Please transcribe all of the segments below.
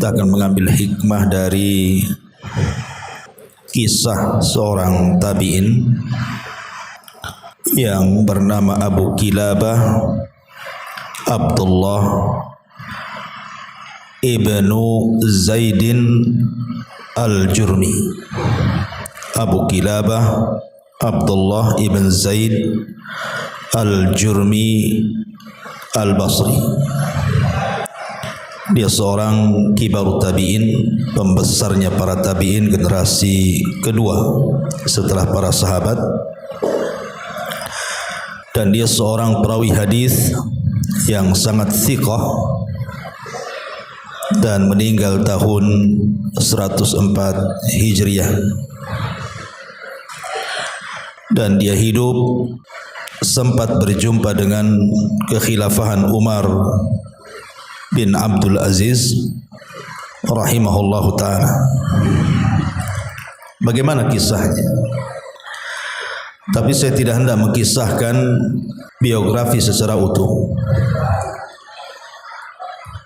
Kita akan mengambil hikmah dari kisah seorang tabi'in yang bernama Abu Kilabah Abdullah ibnu Zaidin al-Jurmi. Abu Kilabah Abdullah ibn Zaid al-Jurmi al-Basri. Dia seorang kibar tabi'in, pembesarnya para tabi'in generasi kedua setelah para sahabat, dan dia seorang perawi hadis yang sangat thiqah dan meninggal tahun 104 Hijriah, dan dia hidup sempat berjumpa dengan kekhilafahan Umar bin Abdul Aziz rahimahullahu ta'ala. Bagaimana kisahnya? Tapi saya tidak hendak mengkisahkan biografi secara utuh.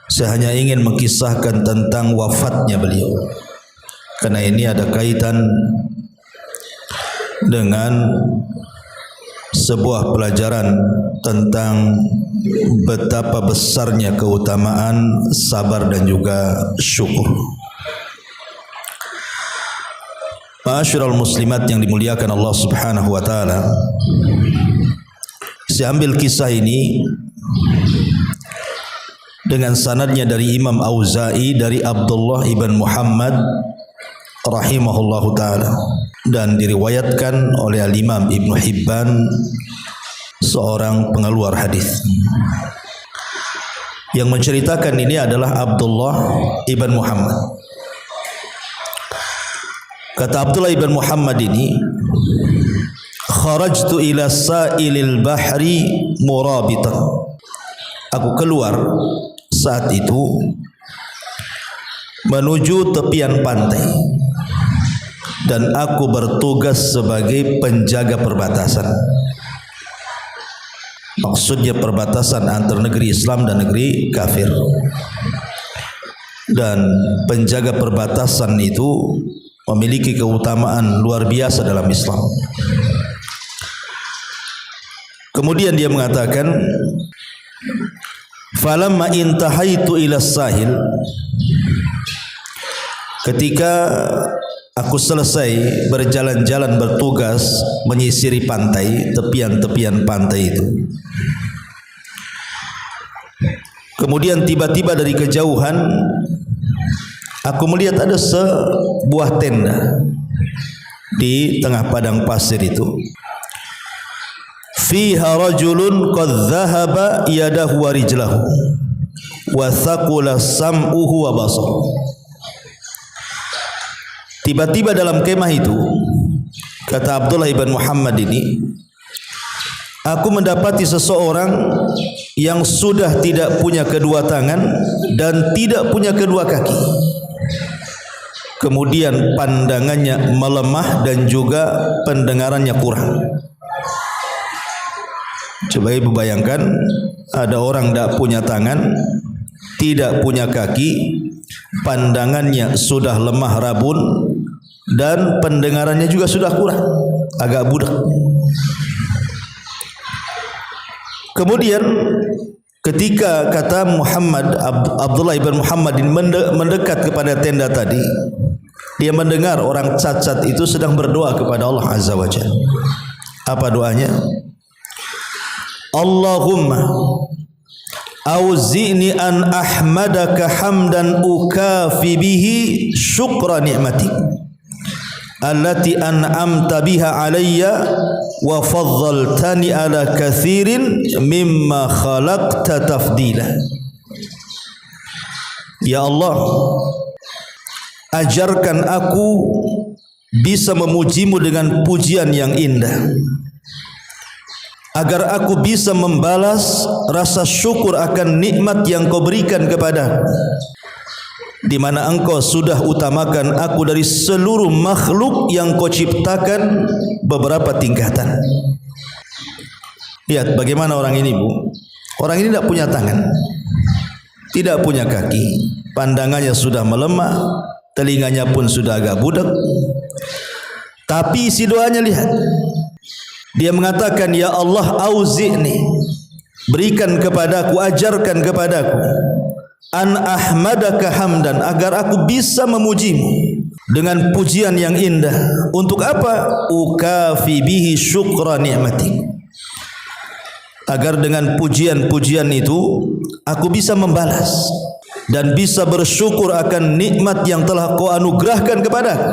Saya hanya ingin mengkisahkan tentang wafatnya beliau, karena ini ada kaitan dengan sebuah pelajaran tentang betapa besarnya keutamaan sabar dan juga syukur. Ma'asyiral muslimat yang dimuliakan Allah Subhanahu wa taala, saya ambil kisah ini dengan sanadnya dari Imam Auza'i dari Abdullah ibn Muhammad rahimahullahu taala, dan diriwayatkan oleh Al-Imam Ibn Hibban, seorang pengeluar hadis. Yang menceritakan ini adalah Abdullah ibn Muhammad. Kata Abdullah ibn Muhammad ini, kharajtu ila sa'ilil bahri murabitan. Aku keluar saat itu menuju tepian pantai, dan aku bertugas sebagai penjaga perbatasan. Maksudnya perbatasan antara negeri Islam dan negeri kafir. Dan penjaga perbatasan itu memiliki keutamaan luar biasa dalam Islam. Kemudian dia mengatakan, falamma intahaitu ila sahil, ketika aku selesai berjalan-jalan bertugas menyisiri pantai, tepian-tepian pantai itu, kemudian tiba-tiba dari kejauhan aku melihat ada sebuah tenda di tengah padang pasir itu. Fiha rajulun qad dhahaba yadahu wa rijlahu wa thaqula sam'uhu wa basaruhu. Tiba-tiba dalam kemah itu, kata Abdullah ibn Muhammad ini, aku mendapati seseorang yang sudah tidak punya kedua tangan dan tidak punya kedua kaki. Kemudian pandangannya melemah dan juga pendengarannya kurang. Coba ibu bayangkan, ada orang tidak punya tangan, tidak punya kaki, pandangannya sudah lemah rabun, dan pendengarannya juga sudah kurang, agak budak. Kemudian ketika kata Abdullah ibn Muhammad mendekat kepada tenda tadi, dia mendengar orang cacat itu sedang berdoa kepada Allah Azza wa Jalla. Apa doanya? Allahumma auzi'ni an ahmadaka hamdan ukafi bihi syukra ni'matik allati an'amta biha alayya wa faddaltani ala kathirin mimma khalaqta tafdila. Ya Allah, ajarkan aku bisa memujimu dengan pujian yang indah, agar aku bisa membalas rasa syukur akan nikmat yang kau berikan kepada, di mana engkau sudah utamakan aku dari seluruh makhluk yang kau ciptakan beberapa tingkatan. Lihat bagaimana orang ini, Bu. Orang ini tidak punya tangan, tidak punya kaki, pandangannya sudah melemah, telinganya pun sudah agak budak. Tapi isi doanya lihat. Dia mengatakan, ya Allah, auzi'ni, berikan kepadaku, ajarkan kepadaku, an ahmadaka hamdan, agar aku bisa memujimu dengan pujian yang indah. Untuk apa? Ukafi bihi syukra ni'matik, agar dengan pujian-pujian itu aku bisa membalas dan bisa bersyukur akan nikmat yang telah kau anugerahkan kepadaku,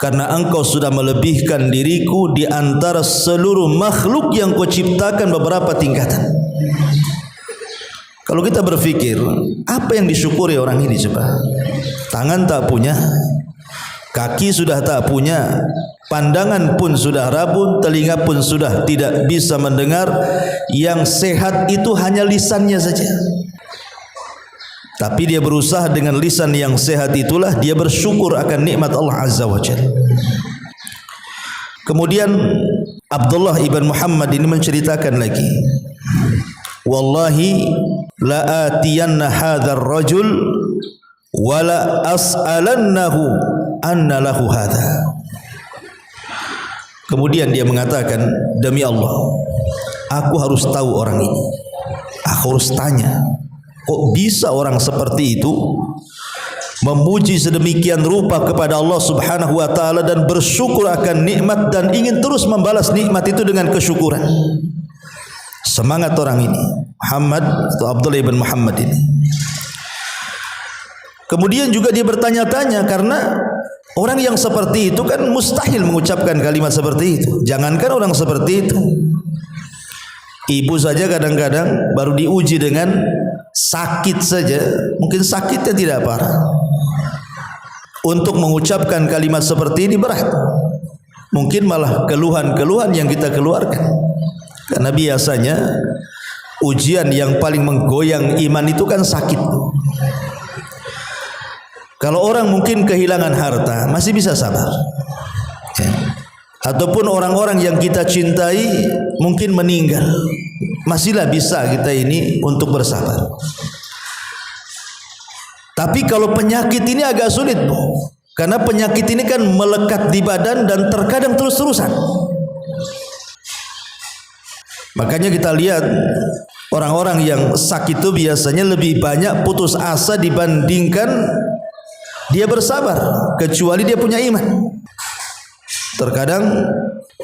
karena engkau sudah melebihkan diriku di antara seluruh makhluk yang kau ciptakan beberapa tingkatan. Kalau kita berpikir, apa yang disyukuri orang ini coba? Tangan tak punya, kaki sudah tak punya, pandangan pun sudah rabun, telinga pun sudah tidak bisa mendengar. Yang sehat itu hanya lisannya saja. Tapi dia berusaha dengan lisan yang sehat itulah dia bersyukur akan nikmat Allah Azza wa Jalla. Kemudian Abdullah ibn Muhammad ini menceritakan lagi, wallahi la atiyanna hadzal rajul wa la as'alannahu anna lahu hadza. Kemudian dia mengatakan, demi Allah, aku harus tahu orang ini, aku harus tanya, kok bisa orang seperti itu memuji sedemikian rupa kepada Allah Subhanahu wa taala dan bersyukur akan nikmat dan ingin terus membalas nikmat itu dengan kesyukuran. Semangat orang ini, Muhammad atau Abdullah ibn Muhammad ini. Kemudian juga dia bertanya-tanya, karena orang yang seperti itu kan mustahil mengucapkan kalimat seperti itu. Jangankan orang seperti itu, ibu saja kadang-kadang baru diuji dengan sakit saja, mungkin sakitnya tidak parah, untuk mengucapkan kalimat seperti ini berat. Mungkin malah keluhan-keluhan yang kita keluarkan, karena biasanya ujian yang paling menggoyang iman itu kan sakit. Kalau orang mungkin kehilangan harta masih bisa sabar, ya. Ataupun orang-orang yang kita cintai mungkin meninggal, masihlah bisa kita ini untuk bersabar. Tapi kalau penyakit ini agak sulit, Bu, karena penyakit ini kan melekat di badan dan terkadang terus-terusan. Makanya kita lihat orang-orang yang sakit itu biasanya lebih banyak putus asa dibandingkan dia bersabar, kecuali dia punya iman. Terkadang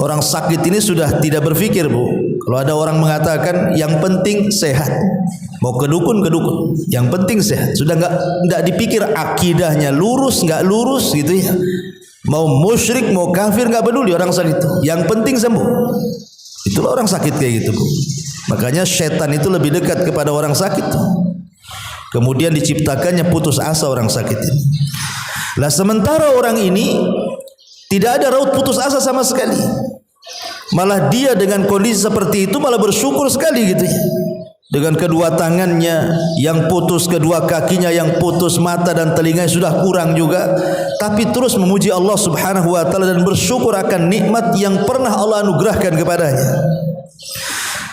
orang sakit ini sudah tidak berpikir, Bu. Kalau ada orang mengatakan yang penting sehat, mau ke dukun, yang penting sehat, sudah enggak dipikir akidahnya lurus enggak lurus gitu ya. Mau musyrik, mau kafir enggak peduli orang sakit itu, yang penting sembuh. Itulah orang sakit kayak gitu, Bu. Makanya setan itu lebih dekat kepada orang sakit. Kemudian diciptakannya putus asa orang sakit ini. Lah sementara orang ini tidak ada raut putus asa sama sekali. Malah dia dengan kondisi seperti itu malah bersyukur sekali gitu ya. Dengan kedua tangannya yang putus, kedua kakinya yang putus, mata dan telinganya sudah kurang juga, tapi terus memuji Allah Subhanahu wa taala dan bersyukur akan nikmat yang pernah Allah anugerahkan kepadanya.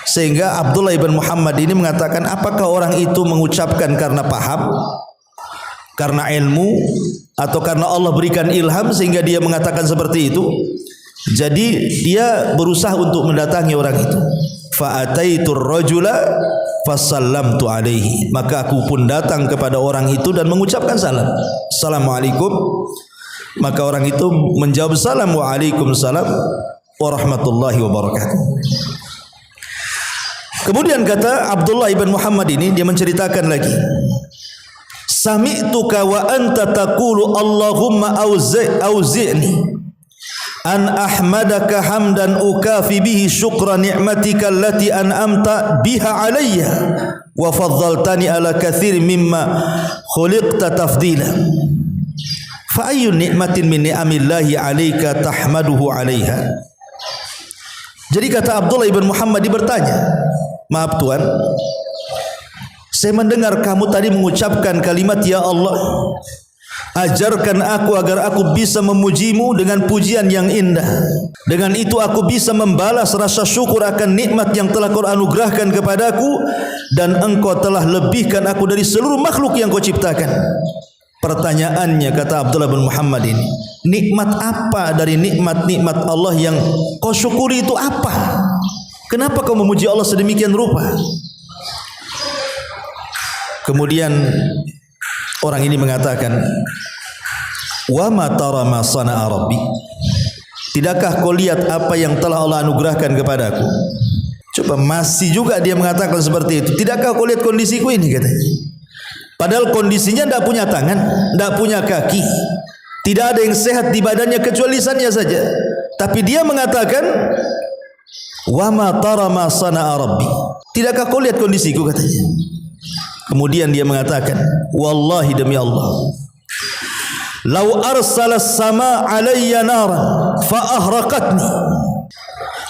Sehingga Abdullah ibn Muhammad ini mengatakan, apakah orang itu mengucapkan karena paham, karena ilmu, atau karena Allah berikan ilham sehingga dia mengatakan seperti itu? Jadi dia berusaha untuk mendatangi orang itu. Fa'ataitur rajula fasallamtu alaihi, maka aku pun datang kepada orang itu dan mengucapkan salam. Assalamualaikum. Maka orang itu menjawab salam, waalaikumsalam warahmatullahi wabarakatuh. Kemudian kata Abdullah ibn Muhammad ini, dia menceritakan lagi, sami'tuka wa anta taqulu Allahumma auzi'ni an ahmadaka hamdan ukafi bihi syukra ni'matika allati an'amta biha alayya wa faddaltani ala katsir mimma khuliqta tafdila fa ayyu ni'matin min ni'amillahi alayka tahmaduhu alaiha. Jadi kata Abdullah ibn Muhammad bertanya, maaf Tuan, saya mendengar kamu tadi mengucapkan kalimat ya Allah, ajarkan aku agar aku bisa memujimu dengan pujian yang indah. Dengan itu aku bisa membalas rasa syukur akan nikmat yang telah kau anugerahkan kepadaku, dan engkau telah lebihkan aku dari seluruh makhluk yang kau ciptakan. Pertanyaannya, kata Abdullah bin Muhammad ini, nikmat apa dari nikmat-nikmat Allah yang kau syukuri itu apa? Kenapa kau memuji Allah sedemikian rupa? Kemudian orang ini mengatakan, wa ma tara ma sana'a rabbi, tidakkah kau lihat apa yang telah Allah anugerahkan kepadaku? Coba, masih juga dia mengatakan seperti itu. Tidakkah kau lihat kondisiku ini, katanya. Padahal kondisinya tidak punya tangan, tidak punya kaki, tidak ada yang sehat di badannya kecuali lisannya saja. Tapi dia mengatakan, wa ma tara ma sana'a rabbi, tidakkah kau lihat kondisiku, katanya. Kemudian dia mengatakan, wallahi demi Allah, lau arsala as-sama' alayya naran fa ahraqatni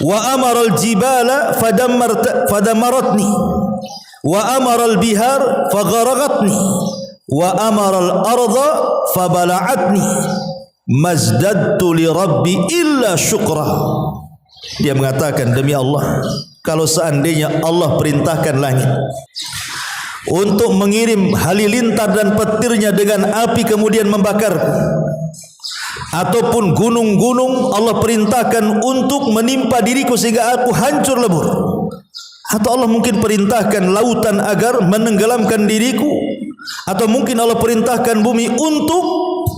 wa amara al-jibala fadamaratni wa amara al-bihar fagharaqatni wa amara al-arda fabala'atni mazdadtu li rabbi illa syukra. Dia mengatakan, demi Allah, kalau seandainya Allah perintahkan langit untuk mengirim halilintar dan petirnya dengan api kemudian membakarku, ataupun gunung-gunung Allah perintahkan untuk menimpa diriku sehingga aku hancur lebur, atau Allah mungkin perintahkan lautan agar menenggelamkan diriku, atau mungkin Allah perintahkan bumi untuk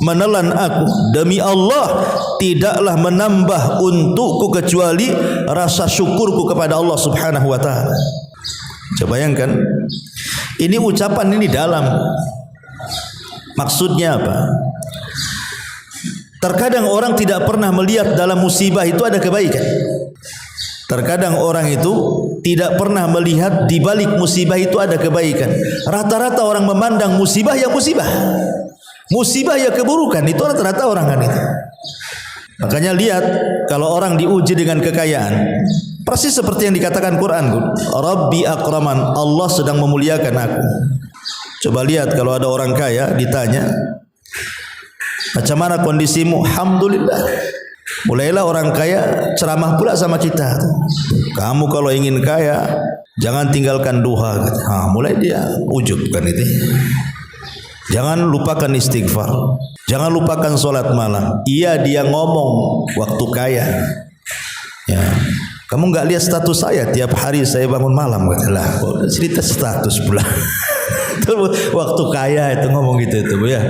menelan aku, demi Allah tidaklah menambah untukku kecuali rasa syukurku kepada Allah Subhanahu wa taala. Coba bayangkan, ini ucapan ini dalam. Maksudnya apa? Terkadang orang tidak pernah melihat dalam musibah itu ada kebaikan. Terkadang orang itu tidak pernah melihat di balik musibah itu ada kebaikan. Rata-rata orang memandang musibah ya musibah, musibah ya keburukan. Itu rata-rata orang kan itu. Makanya lihat, kalau orang diuji dengan kekayaan, persis seperti yang dikatakan Quran, Rabbi akraman, Allah sedang memuliakan aku. Coba lihat kalau ada orang kaya ditanya, macam mana kondisimu? Alhamdulillah. Mulailah orang kaya ceramah pula sama kita. Kamu kalau ingin kaya, jangan tinggalkan duha. Mulai dia ujub kan itu. Jangan lupakan istighfar, jangan lupakan solat malam. Iya, dia ngomong waktu kaya. Ya, kamu enggak lihat status saya, tiap hari saya bangun malam, katalah. Cerita status pula. Waktu kaya itu ngomong gitu itu, ya.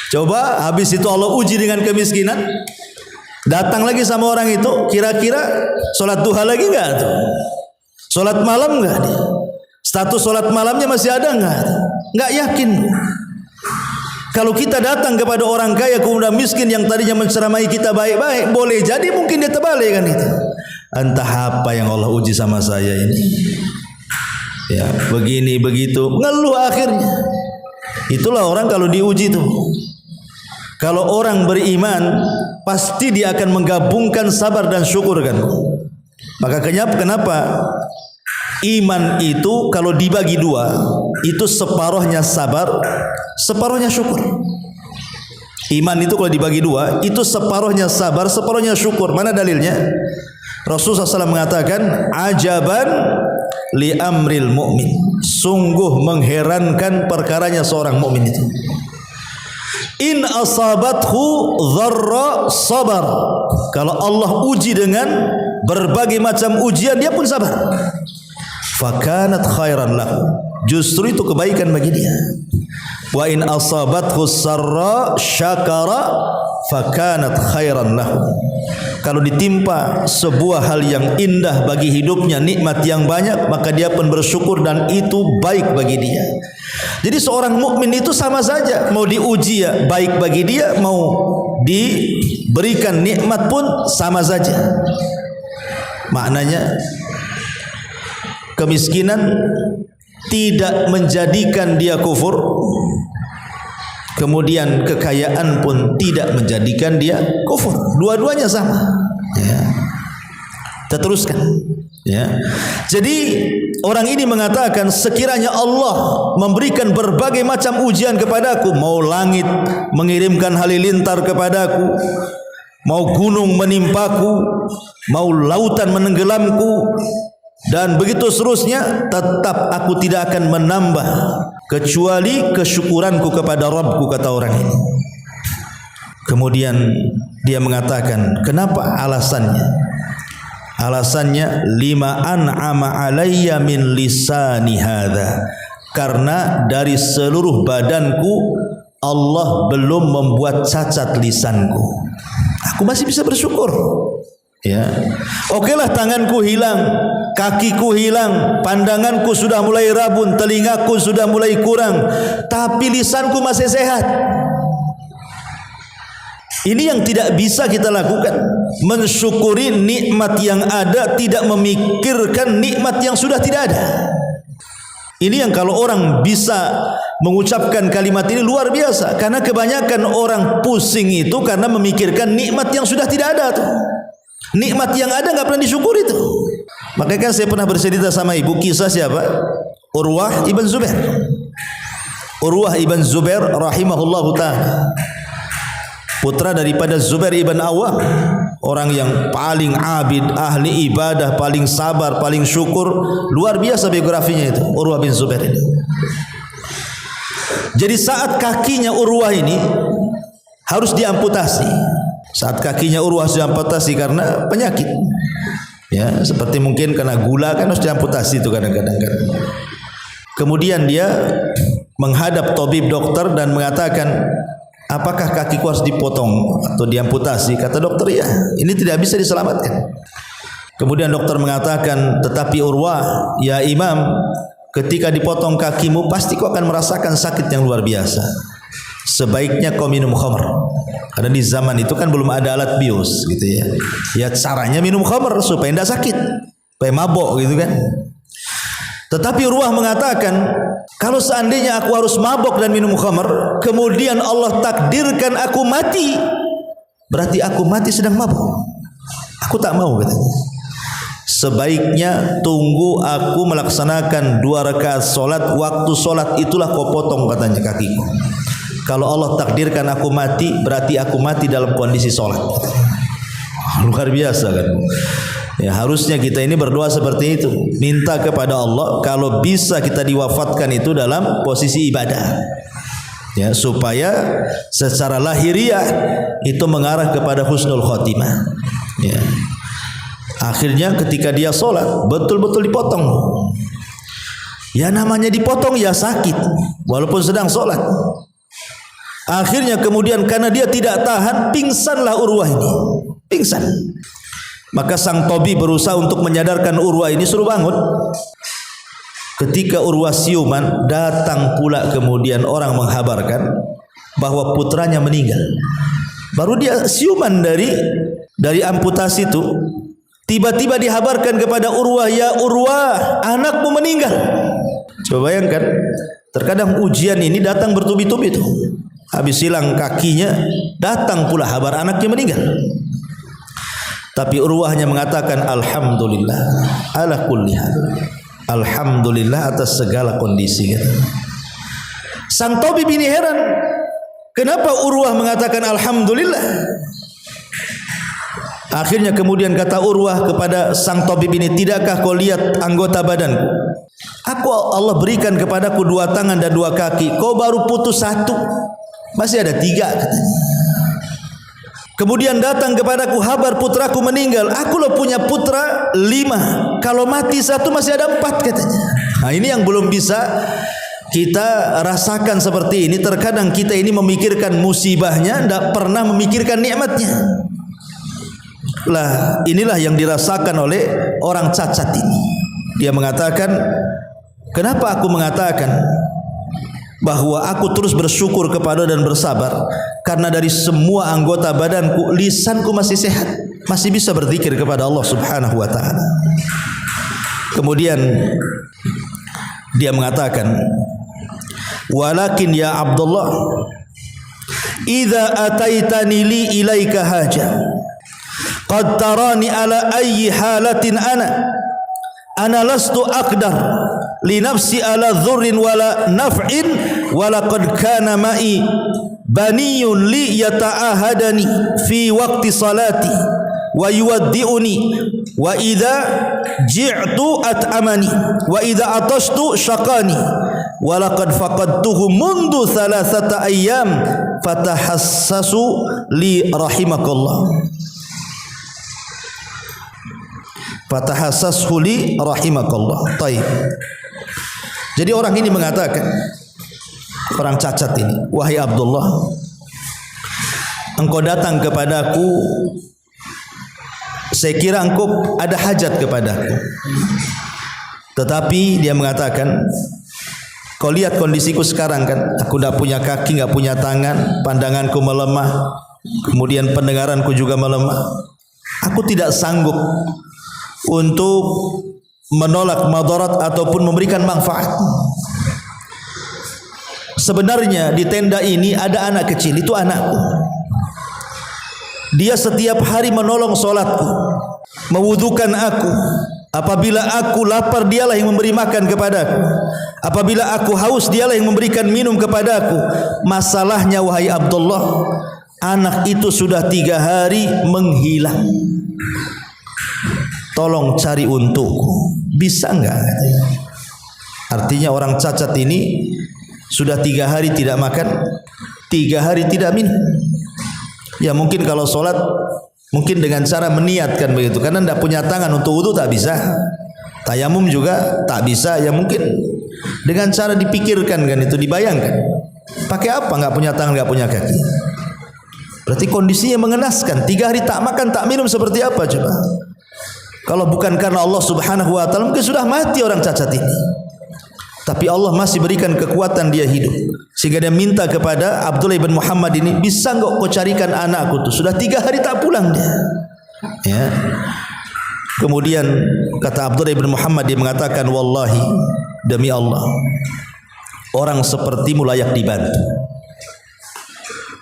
Coba habis itu Allah uji dengan kemiskinan, datang lagi sama orang itu, kira-kira solat duha lagi enggak tuh? Solat malam enggak dia? Status solat malamnya masih ada enggak? Enggak yakin. Kalau kita datang kepada orang kaya kemudian miskin yang tadinya menceramai kita baik-baik, boleh jadi mungkin dia terbalik kan itu. Entah apa yang Allah uji sama saya ini. Ya, begini begitu, ngeluh akhirnya. Itulah orang kalau diuji tuh. Kalau orang beriman, pasti dia akan menggabungkan sabar dan syukur kan. Maka kenapa iman itu kalau dibagi dua, itu separuhnya sabar, separuhnya syukur. Iman itu kalau dibagi dua, itu separuhnya sabar, separuhnya syukur. Mana dalilnya? Rasulullah SAW mengatakan, ajaban li amril mu'min, sungguh mengherankan perkaranya seorang mukmin itu. In asabathu dharra sabar, kalau Allah uji dengan berbagai macam ujian, dia pun sabar. Fakanat khairan lahu, justru itu kebaikan bagi dia. Wa in asabathu sarra syakara fakanat khairan lahu, kalau ditimpa sebuah hal yang indah bagi hidupnya, nikmat yang banyak, maka dia pun bersyukur dan itu baik bagi dia. Jadi seorang mukmin itu sama saja, mau diuji ya baik bagi dia, mau diberikan nikmat pun sama saja. Maknanya kemiskinan tidak menjadikan dia kufur, kemudian kekayaan pun tidak menjadikan dia kufur. Dua-duanya sama. Ya. Kita teruskan. Ya. Jadi orang ini mengatakan, sekiranya Allah memberikan berbagai macam ujian kepadaku, mau langit mengirimkan halilintar kepadaku, mau gunung menimpaku, mau lautan menenggelamku, dan begitu seterusnya, tetap aku tidak akan menambah kecuali kesyukuranku kepada Rabbku, kata orang ini. Kemudian dia mengatakan, kenapa alasannya? Alasannya, lima an'ama alayya min lisani hadha, karena dari seluruh badanku Allah belum membuat cacat lisanku. Aku masih bisa bersyukur. Ya, okelah, tanganku hilang, kakiku hilang, pandanganku sudah mulai rabun, telingaku sudah mulai kurang, tapi lisanku masih sehat. Ini yang tidak bisa kita lakukan, mensyukuri nikmat yang ada, tidak memikirkan nikmat yang sudah tidak ada. Ini yang kalau orang bisa mengucapkan kalimat ini luar biasa, karena kebanyakan orang pusing itu karena memikirkan nikmat yang sudah tidak ada tuh. Nikmat yang ada enggak pernah disyukuri itu. Makanya kan saya pernah bercerita sama ibu kisah siapa? Urwah ibn Zubair. Urwah ibn Zubair rahimahullahu ta'ala, putra daripada Zubair ibn Awwam, orang yang paling abid, ahli ibadah, paling sabar, paling syukur. Luar biasa biografinya itu, Urwah bin Zubair ini. Jadi saat kakinya Urwah ini harus diamputasi, saat kakinya Urwah diamputasi karena penyakit, ya, seperti mungkin kena gula kan harus diamputasi itu kadang-kadang kan. Kemudian dia menghadap tabib, dokter, dan mengatakan, apakah kakiku harus dipotong atau diamputasi? Kata dokter, ya, ini tidak bisa diselamatkan. Kemudian dokter mengatakan, tetapi Urwah, ya Imam, ketika dipotong kakimu pasti kau akan merasakan sakit yang luar biasa. Sebaiknya kau minum khamr. Karena di zaman itu kan belum ada alat bius gitu ya. Ya caranya minum khamr supaya tidak sakit, supaya mabok gitu kan. Tetapi Urwah mengatakan, kalau seandainya aku harus mabok dan minum khamr, kemudian Allah takdirkan aku mati, berarti aku mati sedang mabuk. Aku tak mau, katanya. Sebaiknya tunggu aku melaksanakan 2 rakaat solat, waktu solat itulah kau potong, katanya, kakiku. Kalau Allah takdirkan aku mati, berarti aku mati dalam kondisi solat. Luar biasa kan. Ya, harusnya kita ini berdoa seperti itu, minta kepada Allah kalau bisa kita diwafatkan itu dalam posisi ibadah, ya, supaya secara lahiriah itu mengarah kepada husnul khotimah. Ya. Akhirnya ketika dia solat betul-betul dipotong. Ya namanya dipotong ya sakit, walaupun sedang solat. Akhirnya kemudian karena dia tidak tahan, pingsanlah Urwah ini, pingsan. Maka sang tabib berusaha untuk menyadarkan Urwah ini, suruh bangun. Ketika Urwah siuman, datang pula kemudian orang menghabarkan bahwa putranya meninggal. Baru dia siuman dari amputasi itu, tiba-tiba dihabarkan kepada Urwah, ya Urwah, anakmu meninggal. Coba bayangkan, terkadang ujian ini datang bertubi-tubi itu. Habis hilang kakinya, datang pula kabar anaknya meninggal. Tapi Urwahnya mengatakan, alhamdulillah ala kulli hal. Alhamdulillah atas segala kondisi. Sang tabib ini heran, kenapa Urwah mengatakan alhamdulillah? Akhirnya kemudian kata Urwah kepada sang tabib ini, tidakkah kau lihat anggota badanku? Aku Allah berikan kepadaku 2 tangan dan 2 kaki, kau baru putus 1, masih ada 3, katanya. Kemudian datang kepadaku kabar putraku meninggal, aku loh punya putra 5, kalau mati 1 masih ada 4, katanya. Nah ini yang belum bisa kita rasakan seperti ini. Terkadang kita ini memikirkan musibahnya, tidak pernah memikirkan nikmatnya. Lah inilah yang dirasakan oleh orang cacat ini. Dia mengatakan, kenapa aku mengatakan bahwa aku terus bersyukur kepada dan bersabar? Karena dari semua anggota badanku, lisanku masih sehat, masih bisa berzikir kepada Allah Subhanahu wa ta'ala. Kemudian dia mengatakan, walakin ya Abdullah, idza ataitani li ilaika haja qad tarani ala ayyi halatin ana ana lastu aqdar li nafsi ala dhurrin wala naf'in wa laqad kana ma'i baniyun li yata'ahadani fi waqti salati wa yuwaddi'uni wa idza ji'tu at'amani wa idza atashtu syaqani wa laqad faqadtuhu mundu thalathata ayyam fatahassasu li rahimakallah fatahassasu li rahimakallah. Taib. Jadi orang ini mengatakan, orang cacat ini, wahai Abdullah, engkau datang kepadaku, saya kira engkau ada hajat kepadaku. Tetapi dia mengatakan, kau lihat kondisiku sekarang kan, aku tidak punya kaki, tidak punya tangan, pandanganku melemah, kemudian pendengaranku juga melemah. Aku tidak sanggup untuk menolak madarat ataupun memberikan manfaat. Sebenarnya di tenda ini ada anak kecil, itu anakku. Dia setiap hari menolong solatku, mewudukan aku. Apabila aku lapar, dialah yang memberi makan kepadaku. Apabila aku haus, dialah yang memberikan minum kepadaku. Masalahnya wahai Abdullah, anak itu sudah 3 hari menghilang. Tolong cari untukku, bisa enggak? Artinya orang cacat ini sudah 3 hari tidak makan, 3 hari tidak minum. Ya mungkin kalau sholat, mungkin dengan cara meniatkan begitu, karena tidak punya tangan untuk wudu tak bisa, tayamum juga tak bisa. Ya mungkin dengan cara dipikirkan kan, itu dibayangkan. Pakai apa? Nggak punya tangan, nggak punya kaki. Berarti kondisinya mengenaskan. 3 hari tak makan, tak minum, seperti apa coba? Kalau bukan karena Allah Subhanahu wa taala, mungkin sudah mati orang cacat ini. Tapi Allah masih berikan kekuatan dia hidup, sehingga dia minta kepada Abdullah bin Muhammad ini, bisa enggak kau carikan anakku tuh, sudah 3 hari tak pulang dia. Ya. Kemudian kata Abdullah bin Muhammad, dia mengatakan, wallahi, demi Allah, orang sepertimu layak dibantu.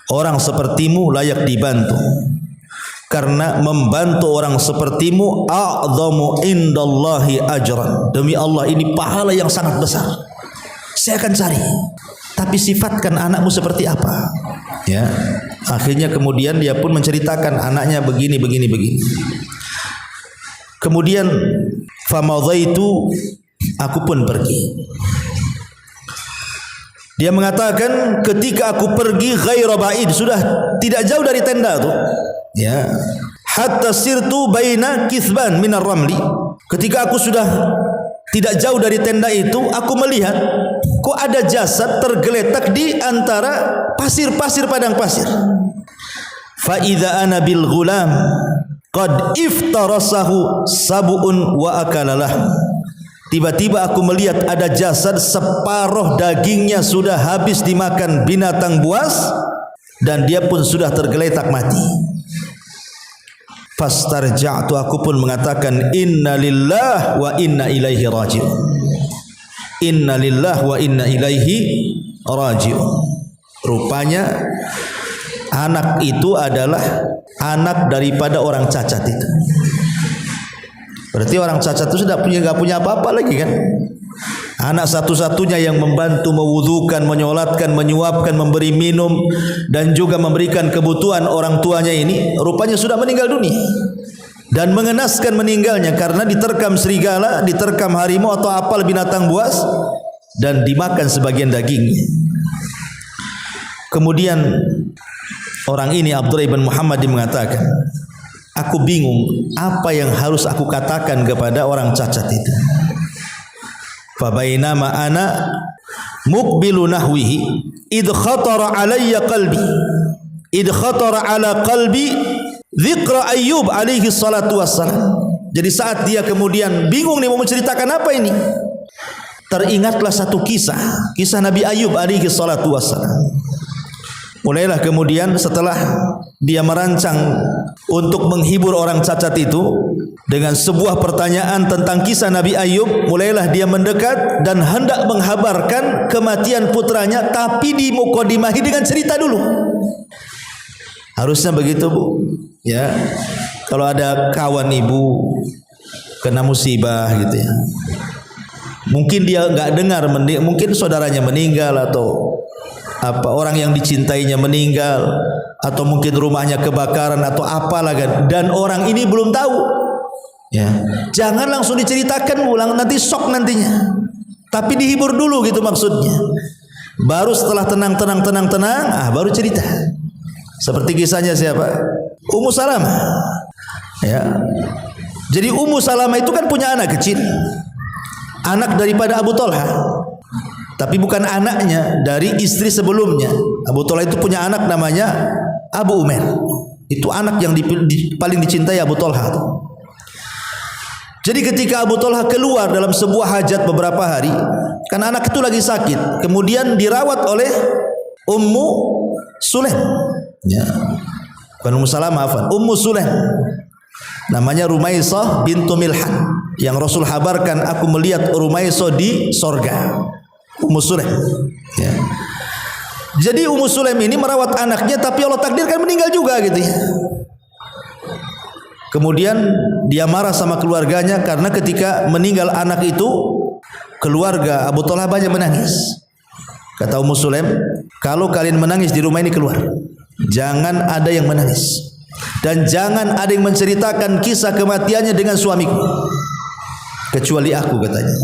Orang sepertimu layak dibantu. Karena membantu orang sepertimu a'dhamu indallahi ajran. Demi Allah, ini pahala yang sangat besar. Saya akan cari. Tapi sifatkan anakmu seperti apa? Ya. Akhirnya kemudian dia pun menceritakan anaknya begini. Kemudian famadaitu, aku pun pergi. Dia mengatakan, ketika aku pergi ghaira ba'id, sudah tidak jauh dari tenda tuh. Ya, hatta sirtu baina kithban minar ramli. Ketika aku sudah tidak jauh dari tenda itu, aku melihat kok ada jasad tergeletak di antara pasir-pasir, padang pasir. Fa idza ana bil ghulam qad iftarasahu sab'un wa akalalah. Tiba-tiba aku melihat ada jasad, separuh dagingnya sudah habis dimakan binatang buas dan dia pun sudah tergeletak mati. Fastarja'tu, aku pun mengatakan, inna lillah wa inna ilaihi raji'un. Inna lillah wa inna ilaihi raji'un. Rupanya anak itu adalah anak daripada orang cacat itu. Berarti orang cacat itu sudah enggak punya apa-apa lagi kan? Anak satu-satunya yang membantu mewudukan, menyolatkan, menyuapkan, memberi minum dan juga memberikan kebutuhan orang tuanya ini rupanya sudah meninggal dunia. Dan mengenaskan meninggalnya karena diterkam serigala, diterkam harimau atau apal binatang buas dan dimakan sebagian dagingnya. Kemudian orang ini Abdullah bin Muhammad mengatakan, aku bingung apa yang harus aku katakan kepada orang cacat itu. Fabainama ana muqbilu nahwihi id khatara alayya qalbi, id khatara ala qalbi dzikra Ayyub alaihi salatu wassalam. Jadi saat dia kemudian bingung nih mau menceritakan apa ini, teringatlah satu kisah Nabi Ayyub alaihi salatu wassalam. Mulailah kemudian setelah dia merancang untuk menghibur orang cacat itu dengan sebuah pertanyaan tentang kisah Nabi Ayyub, mulailah dia mendekat dan hendak menghabarkan kematian putranya, tapi dimukodimahi dengan cerita dulu. Harusnya begitu, Bu. Ya, kalau ada kawan ibu, kena musibah gitu ya. Mungkin dia enggak dengar, mungkin saudaranya meninggal atau apa orang yang dicintainya meninggal atau mungkin rumahnya kebakaran atau apalah kan, dan orang ini belum tahu. Ya, jangan langsung diceritakan ulang, nanti shock nantinya. Tapi dihibur dulu gitu maksudnya. Baru setelah tenang, baru cerita. Seperti kisahnya siapa? Ummu Salamah. Ya. Jadi Ummu Salamah itu kan punya anak kecil, anak daripada Abu Talha, tapi bukan anaknya dari istri sebelumnya. Abu Talha itu punya anak namanya Abu Umair. Itu anak yang paling dicintai Abu Talha. Jadi ketika Abu Talha keluar dalam sebuah hajat beberapa hari, karena anak itu lagi sakit, kemudian dirawat oleh Ummu Sulaim. Ya. Bukan Ummu Salamah, Ummu Sulaim. Namanya Rumaisah bintu Milhan, yang Rasul habarkan, aku melihat Rumaisah di sorga. Ummu Sulaim. Ya. Jadi Ummu Sulaim ini merawat anaknya, tapi Allah takdirkan meninggal juga gitu ya. Kemudian dia marah sama keluarganya karena ketika meninggal anak itu, keluarga Abu Talha banyak menangis. Kata Ummu Sulaim, kalau kalian menangis di rumah ini keluar, jangan ada yang menangis, dan jangan ada yang menceritakan kisah kematiannya dengan suamiku kecuali aku, katanya.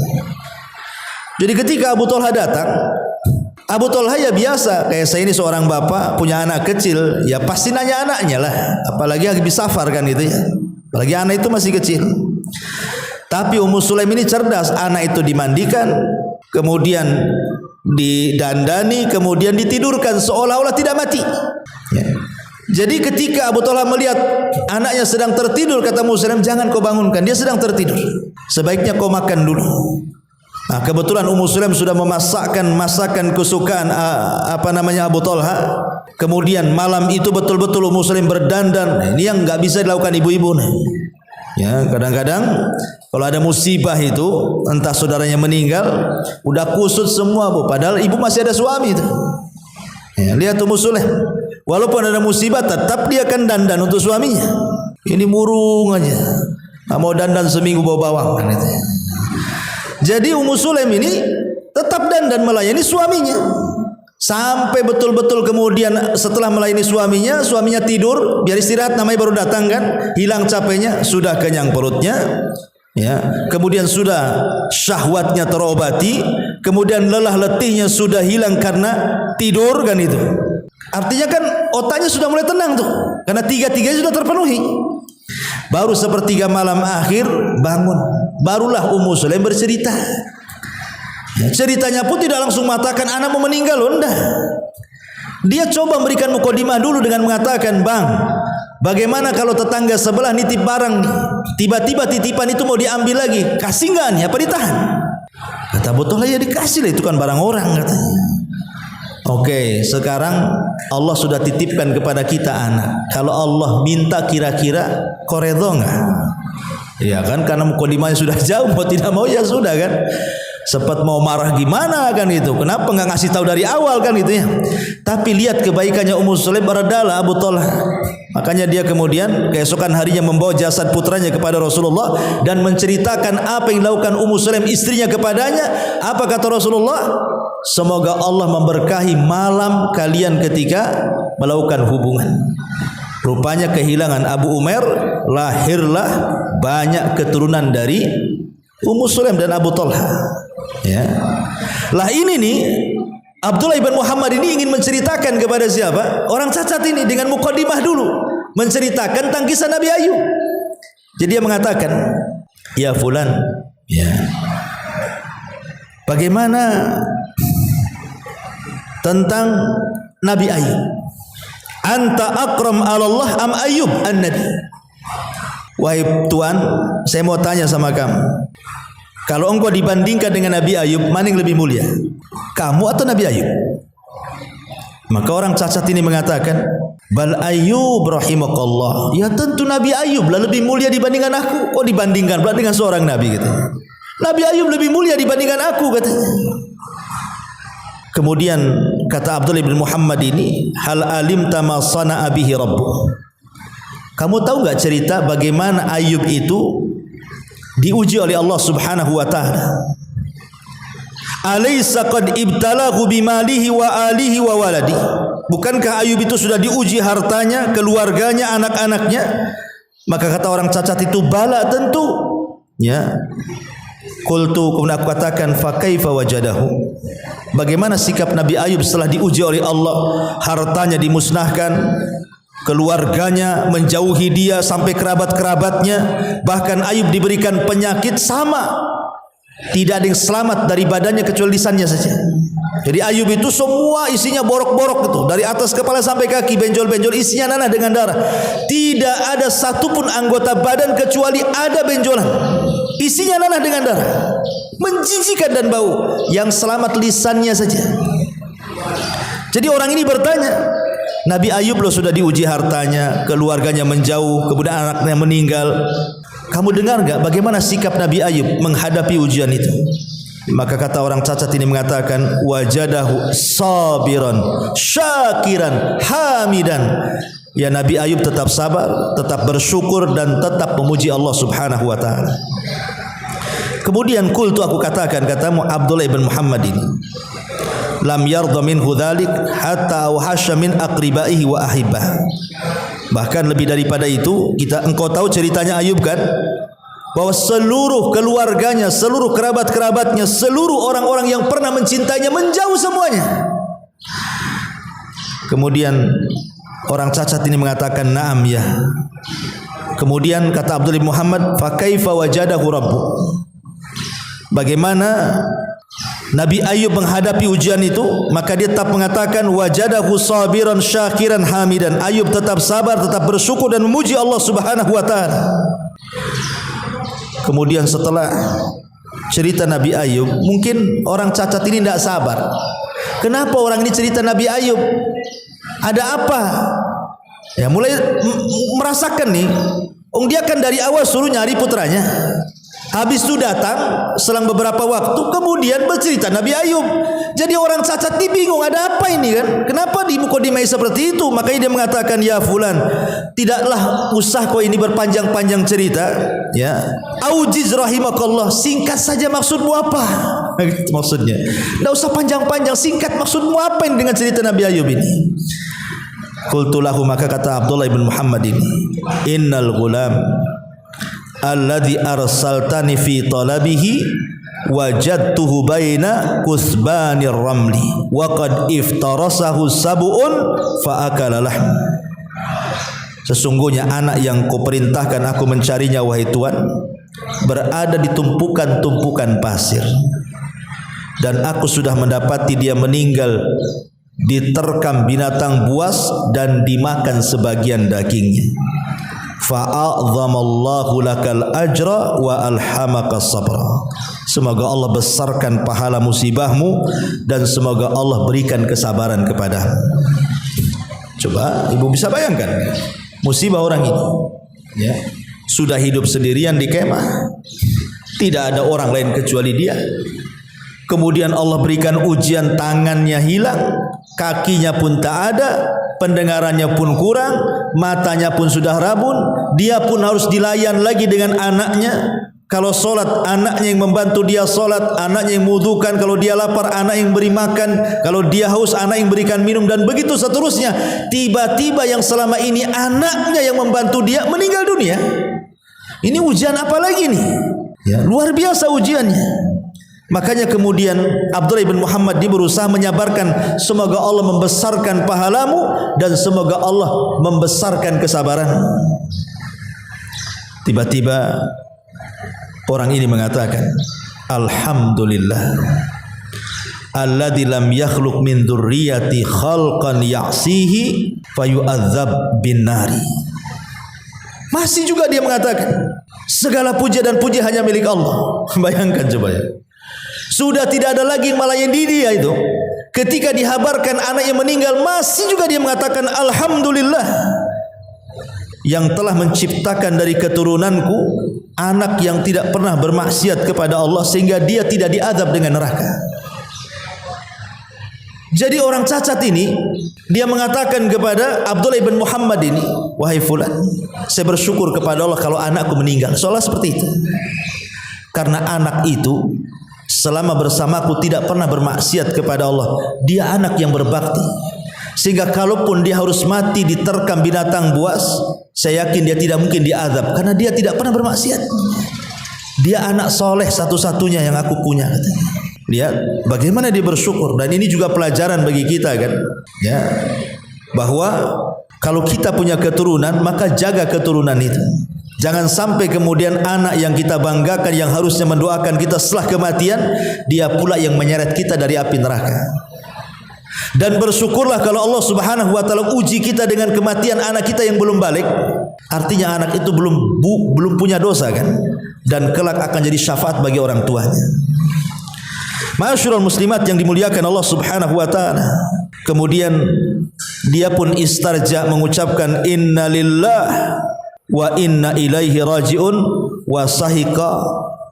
Jadi ketika Abu Talha datang, Abu Talha ya biasa, kayak saya ini seorang bapak punya anak kecil, ya pasti nanya anaknya lah, apalagi habis safar kan gitu ya, apalagi anak itu masih kecil. Tapi Ummu Sulaim ini cerdas, anak itu dimandikan, kemudian didandani, kemudian ditidurkan seolah-olah tidak mati. Ya. Jadi ketika Abu Talha melihat anaknya sedang tertidur, kata Ummu Sulaim, jangan kau bangunkan, dia sedang tertidur, sebaiknya kau makan dulu. Nah, kebetulan Ummu Sulaim sudah memasakkan masakan kesukaan Abu Talha. Kemudian malam itu betul-betul Ummu Sulaim berdandan. Ini yang enggak bisa dilakukan ibu-ibu nih. Ya, kadang-kadang kalau ada musibah itu, entah saudaranya meninggal, udah kusut semua, Bu. Padahal ibu masih ada suami itu. Ya, lihat Ummu Sulaim. Walaupun ada musibah, tetap dia akan dandan untuk suaminya. Ini murung aja. Nggak mau dandan seminggu bawa bawang kan itu. Jadi Ummu Sulaim ini tetap dandan melayani suaminya. Sampai betul-betul kemudian setelah melayani suaminya, suaminya tidur, biar istirahat, namanya baru datang kan, hilang capeknya, sudah kenyang perutnya, ya. Kemudian sudah syahwatnya terobati, kemudian lelah letihnya sudah hilang karena tidur kan itu. Artinya kan otaknya sudah mulai tenang tuh, karena tiga-tiganya sudah terpenuhi. Baru sepertiga malam akhir bangun, barulah Ummu Sulaim bercerita. Ya, ceritanya pun tidak langsung mengatakan anak mau meninggal, enggak. Dia coba memberikan mukadimah dulu dengan mengatakan, bang, bagaimana kalau tetangga sebelah nitip barang nih, tiba-tiba titipan itu mau diambil lagi, kasih nggak nih? Apa ditahan? Kata Abu Talha, ya dikasih lah, itu kan barang orang, katanya. Oke, sekarang Allah sudah titipkan kepada kita anak. Kalau Allah minta kira-kira kau redho nggak? Ya kan, karena mukadimahnya sudah jauh, mau tidak mau ya sudah kan. Sempat mau marah gimana kan itu, kenapa nggak ngasih tahu dari awal kan gitu ya. Tapi lihat kebaikannya Ummu Sulaim, beradala Abu Talha. Makanya dia kemudian keesokan harinya membawa jasad putranya kepada Rasulullah dan menceritakan apa yang dilakukan Ummu Sulaim istrinya kepadanya. Apa kata Rasulullah? Semoga Allah memberkahi malam kalian ketika melakukan hubungan. Rupanya kehilangan Abu Umair, lahirlah banyak keturunan dari Ummu Sulaim dan Abu Talha. Ya. Lah ini nih, Abdullah ibn Muhammad ini ingin menceritakan kepada siapa? Orang cacat ini dengan mukadimah dulu, menceritakan tentang kisah Nabi Ayub. Jadi dia mengatakan, ya fulan, ya, bagaimana tentang Nabi Ayub? Anta akram ala Allah am Ayub an-Nabi? Wahai Tuhan, saya mau tanya sama kamu, kalau engkau dibandingkan dengan Nabi Ayub, mana yang lebih mulia? Kamu atau Nabi Ayub? Maka orang cacat ini mengatakan, bal Ayub rahimakallah. Ya tentu Nabi Ayub lah lebih mulia dibandingkan aku. Kok dibandingkan pula dengan seorang Nabi gitu? Nabi Ayub lebih mulia dibandingkan aku, katanya. Kemudian kata Abdullah bin Muhammad ini, hal alimta ma sana'a bihi rabbuh. Kamu tahu enggak cerita bagaimana Ayub itu diuji oleh Allah Subhanahu wa taala. Alaysa qad ibtalahu bimalihi wa alihi wa waladi. Bukankah Ayub itu sudah diuji hartanya, keluarganya, anak-anaknya? Maka kata orang cacat itu, bala tentu. Ya. Qultu, kemudian aku katakan, fa kaifa wajadahu? Bagaimana sikap Nabi Ayub setelah diuji oleh Allah? Hartanya dimusnahkan, keluarganya menjauhi dia sampai kerabat-kerabatnya, bahkan Ayub diberikan penyakit sama. Tidak ada yang selamat dari badannya kecuali lisannya saja. Jadi Ayub itu semua isinya borok-borok itu, dari atas kepala sampai kaki, benjol-benjol, isinya nanah dengan darah. Tidak ada satupun anggota badan kecuali ada benjolan, isinya nanah dengan darah, menjijikan dan bau. Yang selamat lisannya saja. Jadi orang ini bertanya, Nabi Ayub loh sudah diuji hartanya, keluarganya menjauh, kemudian anaknya meninggal. Kamu dengar enggak bagaimana sikap Nabi Ayub menghadapi ujian itu? Maka kata orang cacat ini mengatakan, wajadahu sabiran syakiran hamidan. Ya, Nabi Ayub tetap sabar, tetap bersyukur dan tetap memuji Allah Subhanahu wa taala. Kemudian qultu, aku katakan, katamu Abdullah ibn Muhammad ini, lam yardha minhu dzalik hatta awhasha min aqribaihi wa ahibbah. Bahkan lebih daripada itu, engkau tahu ceritanya Ayub kan, bahwa seluruh keluarganya, seluruh kerabat-kerabatnya, seluruh orang-orang yang pernah mencintainya menjauh semuanya. Kemudian orang cacat ini mengatakan, na'am ya. Kemudian kata Abdullah bin Muhammad, fa kaifa wajadahu rabbuh? Bagaimana Nabi Ayub menghadapi ujian itu? Maka dia tetap mengatakan, wajadahu sabiran syakiran hamidan. Ayub tetap sabar, tetap bersyukur dan memuji Allah Subhanahu wa taala. Kemudian setelah cerita Nabi Ayub, mungkin orang cacat ini tidak sabar. Kenapa orang ini cerita Nabi Ayub? Ada apa? Ya, mulai merasakan nih, dia kan dari awal suruh nyari putranya. Habis itu datang selang beberapa waktu kemudian bercerita Nabi Ayub. Jadi orang cacat ini bingung, ada apa ini kan? Kenapa di mukadimah seperti itu? Makanya dia mengatakan, ya fulan, tidaklah usah kau ini berpanjang-panjang cerita, ya. Aujiz rahimakallah, singkat saja maksudmu apa? Maksudnya, tidak usah panjang-panjang, singkat maksudmu apa ini dengan cerita Nabi Ayub ini? Qultu lahu, maka kata Abdullah bin Muhammad ini, innal ghulam alladhi arsaltani fi talabihi wajadtuhu baina kusbanir ramli wa qad iftarasahu sab'un fa akala lahm. Sesungguhnya anak yang kau perintahkan aku mencarinya wahai Tuhan berada di tumpukan-tumpukan pasir, dan aku sudah mendapati dia meninggal diterkam binatang buas dan dimakan sebagian dagingnya. Fa'adzamallahu lakal ajra wa alhamaka sabra. Semoga Allah besarkan pahala musibahmu dan semoga Allah berikan kesabaran kepadamu. Coba ibu bisa bayangkan musibah orang ini, ya, sudah hidup sendirian di kemah, tidak ada orang lain kecuali dia. Kemudian Allah berikan ujian, tangannya hilang, kakinya pun tak ada, pendengarannya pun kurang, matanya pun sudah rabun, dia pun harus dilayan lagi dengan anaknya. Kalau solat, anaknya yang membantu dia solat, anaknya yang wudukan, kalau dia lapar, anak yang beri makan, kalau dia haus, anak yang berikan minum, dan begitu seterusnya. Tiba-tiba yang selama ini anaknya yang membantu dia meninggal dunia. Ini ujian apa lagi nih? Ya, luar biasa ujiannya. Makanya kemudian Abdullah bin Muhammad dia berusaha menyabarkan, semoga Allah membesarkan pahalamu dan semoga Allah membesarkan kesabaran. Tiba-tiba orang ini mengatakan, alhamdulillah alladzi lam yakhluq min dzurriyyati khalqan ya'sihi fayu'adzab bin nari. Masih juga dia mengatakan, segala puja dan puji hanya milik Allah. Bayangkan coba ya. Sudah tidak ada lagi yang melayani dia itu. Ketika dihabarkan anak yang meninggal, masih juga dia mengatakan, alhamdulillah yang telah menciptakan dari keturunanku anak yang tidak pernah bermaksiat kepada Allah sehingga dia tidak diazab dengan neraka. Jadi orang cacat ini dia mengatakan kepada Abdullah bin Muhammad ini, wahai fulan, saya bersyukur kepada Allah kalau anakku meninggal. Soalnya seperti itu. Karena anak itu selama bersamaku tidak pernah bermaksiat kepada Allah. Dia anak yang berbakti, sehingga kalaupun dia harus mati diterkam binatang buas, saya yakin dia tidak mungkin diazab karena dia tidak pernah bermaksiat. Dia anak soleh satu-satunya yang aku punya, katanya. Lihat bagaimana dia bersyukur. Dan ini juga pelajaran bagi kita kan, ya, bahwa kalau kita punya keturunan maka jaga keturunan itu. Jangan sampai kemudian anak yang kita banggakan, yang harusnya mendoakan kita setelah kematian, dia pula yang menyeret kita dari api neraka. Dan bersyukurlah kalau Allah Subhanahu wa taala uji kita dengan kematian anak kita yang belum balik. Artinya anak itu belum punya dosa kan, dan kelak akan jadi syafaat bagi orang tuanya. Ma'asyiral muslimat yang dimuliakan Allah Subhanahu wa taala. Kemudian dia pun istarja mengucapkan inna lillah wa inna ilaihi rajiun wa sahiqa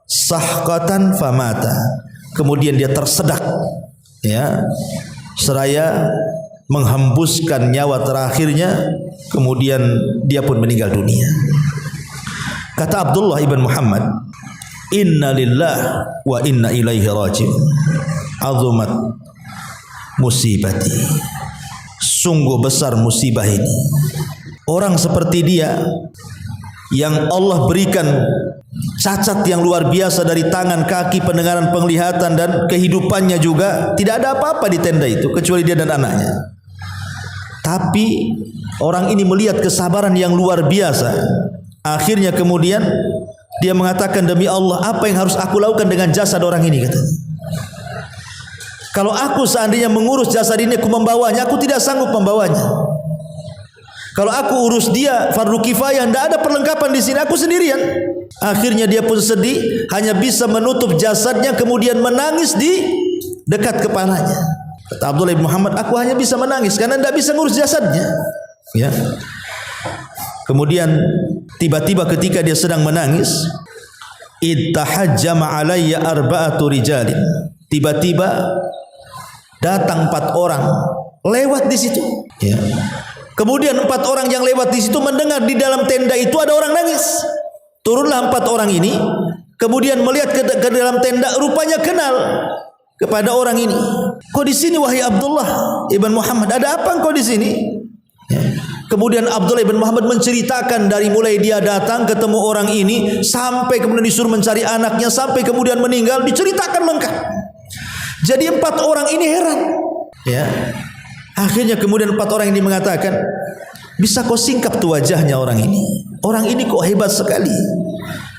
sahqatan famata. Kemudian dia tersedak, ya, seraya menghembuskan nyawa terakhirnya, kemudian dia pun meninggal dunia. Kata Abdullah ibn Muhammad, inna lillah wa inna ilaihi rajiun, azumat musibati, sungguh besar musibah ini. Orang seperti dia yang Allah berikan cacat yang luar biasa dari tangan, kaki, pendengaran, penglihatan, dan kehidupannya juga tidak ada apa-apa di tenda itu kecuali dia dan anaknya. Tapi orang ini melihat kesabaran yang luar biasa. Akhirnya kemudian dia mengatakan, demi Allah, apa yang harus aku lakukan dengan jasad orang ini, katanya. Kalau aku seandainya mengurus jasad ini, aku membawanya, aku tidak sanggup membawanya. Kalau aku urus dia fardu kifayah, tidak ada perlengkapan di sini, aku sendirian. Akhirnya dia pun sedih, hanya bisa menutup jasadnya, kemudian menangis di dekat kepalanya. Kata Abdullah bin Muhammad, aku hanya bisa menangis karena tidak bisa ngurus jasadnya. Ya. Kemudian tiba-tiba ketika dia sedang menangis, ittahajjama alayya arba'atu rijalin. Tiba-tiba datang 4 orang lewat di situ. Ya. Kemudian 4 orang yang lewat di situ mendengar di dalam tenda itu ada orang nangis. Turunlah 4 orang ini, kemudian melihat ke dalam tenda, rupanya kenal kepada orang ini. Kau di sini wahai Abdullah ibn Muhammad? Ada apa engkau di sini? Ya. Kemudian Abdullah ibn Muhammad menceritakan dari mulai dia datang ketemu orang ini sampai kemudian disuruh mencari anaknya, sampai kemudian meninggal, diceritakan lengkap. Jadi 4 orang ini heran. Ya. Akhirnya kemudian 4 orang ini mengatakan, bisa kau singkap tuh wajahnya orang ini? Orang ini kok hebat sekali.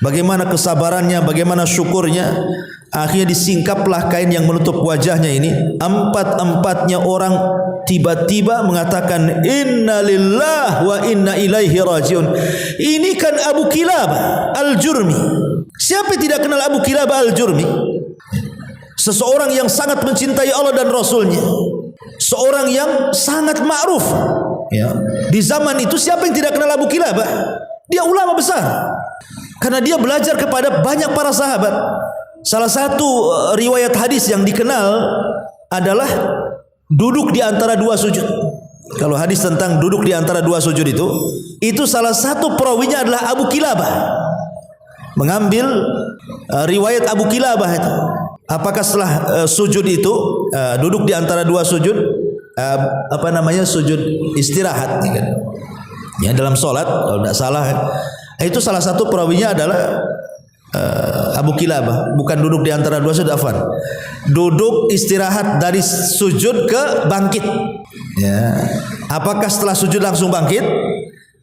Bagaimana kesabarannya, bagaimana syukurnya. Akhirnya disingkaplah kain yang menutup wajahnya ini. 4-empatnya orang tiba-tiba mengatakan, inna lillah wa inna ilaihi rajiun. Ini kan Abu Kilabah al-Jurmi. Siapa yang tidak kenal Abu Kilabah al-Jurmi? Seseorang yang sangat mencintai Allah dan Rasulnya, seorang yang sangat ma'ruf, ya. Di zaman itu siapa yang tidak kenal Abu Kilabah? Dia ulama besar, karena dia belajar kepada banyak para sahabat. Salah satu riwayat hadis yang dikenal adalah duduk di antara 2 sujud. Kalau hadis tentang duduk di antara 2 sujud itu salah satu perawinya adalah Abu Kilabah. Mengambil riwayat Abu Kilabah itu. Apakah setelah sujud itu duduk di antara 2 sujud, sujud istirahat, kan? Ya, dalam sholat kalau tidak salah, itu salah satu perawinya adalah Abu Kilabah. Bukan duduk di antara 2 sujud, afwan. Duduk istirahat dari sujud ke bangkit. Ya. Apakah setelah sujud langsung bangkit,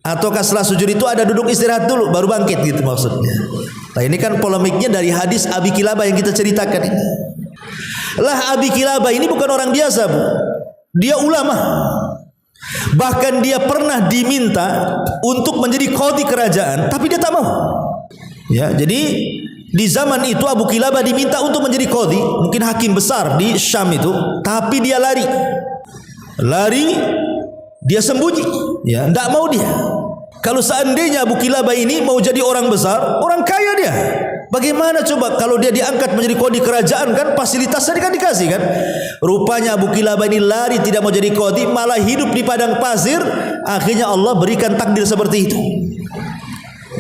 ataukah setelah sujud itu ada duduk istirahat dulu baru bangkit, gitu maksudnya. Nah, ini kan polemiknya dari hadis Abi Kilabah yang kita ceritakan ini. Lah, Abi Kilabah ini bukan orang biasa, Bu. Dia ulama. Bahkan dia pernah diminta untuk menjadi qadhi kerajaan, tapi dia tak mau. Ya, jadi di zaman itu Abu Kilabah diminta untuk menjadi qadhi, mungkin hakim besar di Syam itu, tapi dia lari. Dia sembunyi, ya, tidak mau dia. Kalau seandainya Abu Kilabah ini mau jadi orang besar, orang kaya dia, bagaimana coba kalau dia diangkat menjadi qadhi kerajaan, kan fasilitasnya kan dikasih, kan? Rupanya Abu Kilabah ini lari, tidak mau jadi qadhi, malah hidup di padang pasir. Akhirnya Allah berikan takdir seperti itu.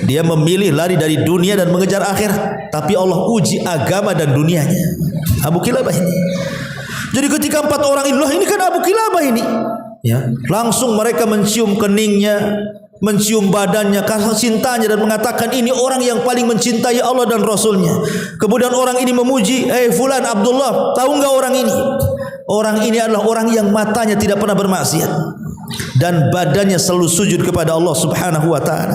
Dia memilih lari dari dunia dan mengejar akhirat, tapi Allah uji agama dan dunianya. Abu Kilabah ini. Jadi ketika 4 orang ini kan Abu Kilabah ini, ya, langsung mereka mencium keningnya, mencium badannya, kasih cintanya dan mengatakan ini orang yang paling mencintai Allah dan Rasulnya. Kemudian orang ini memuji, Fulan Abdullah, tahu enggak orang ini? Orang ini adalah orang yang matanya tidak pernah bermaksiat dan badannya selalu sujud kepada Allah Subhanahu wa taala.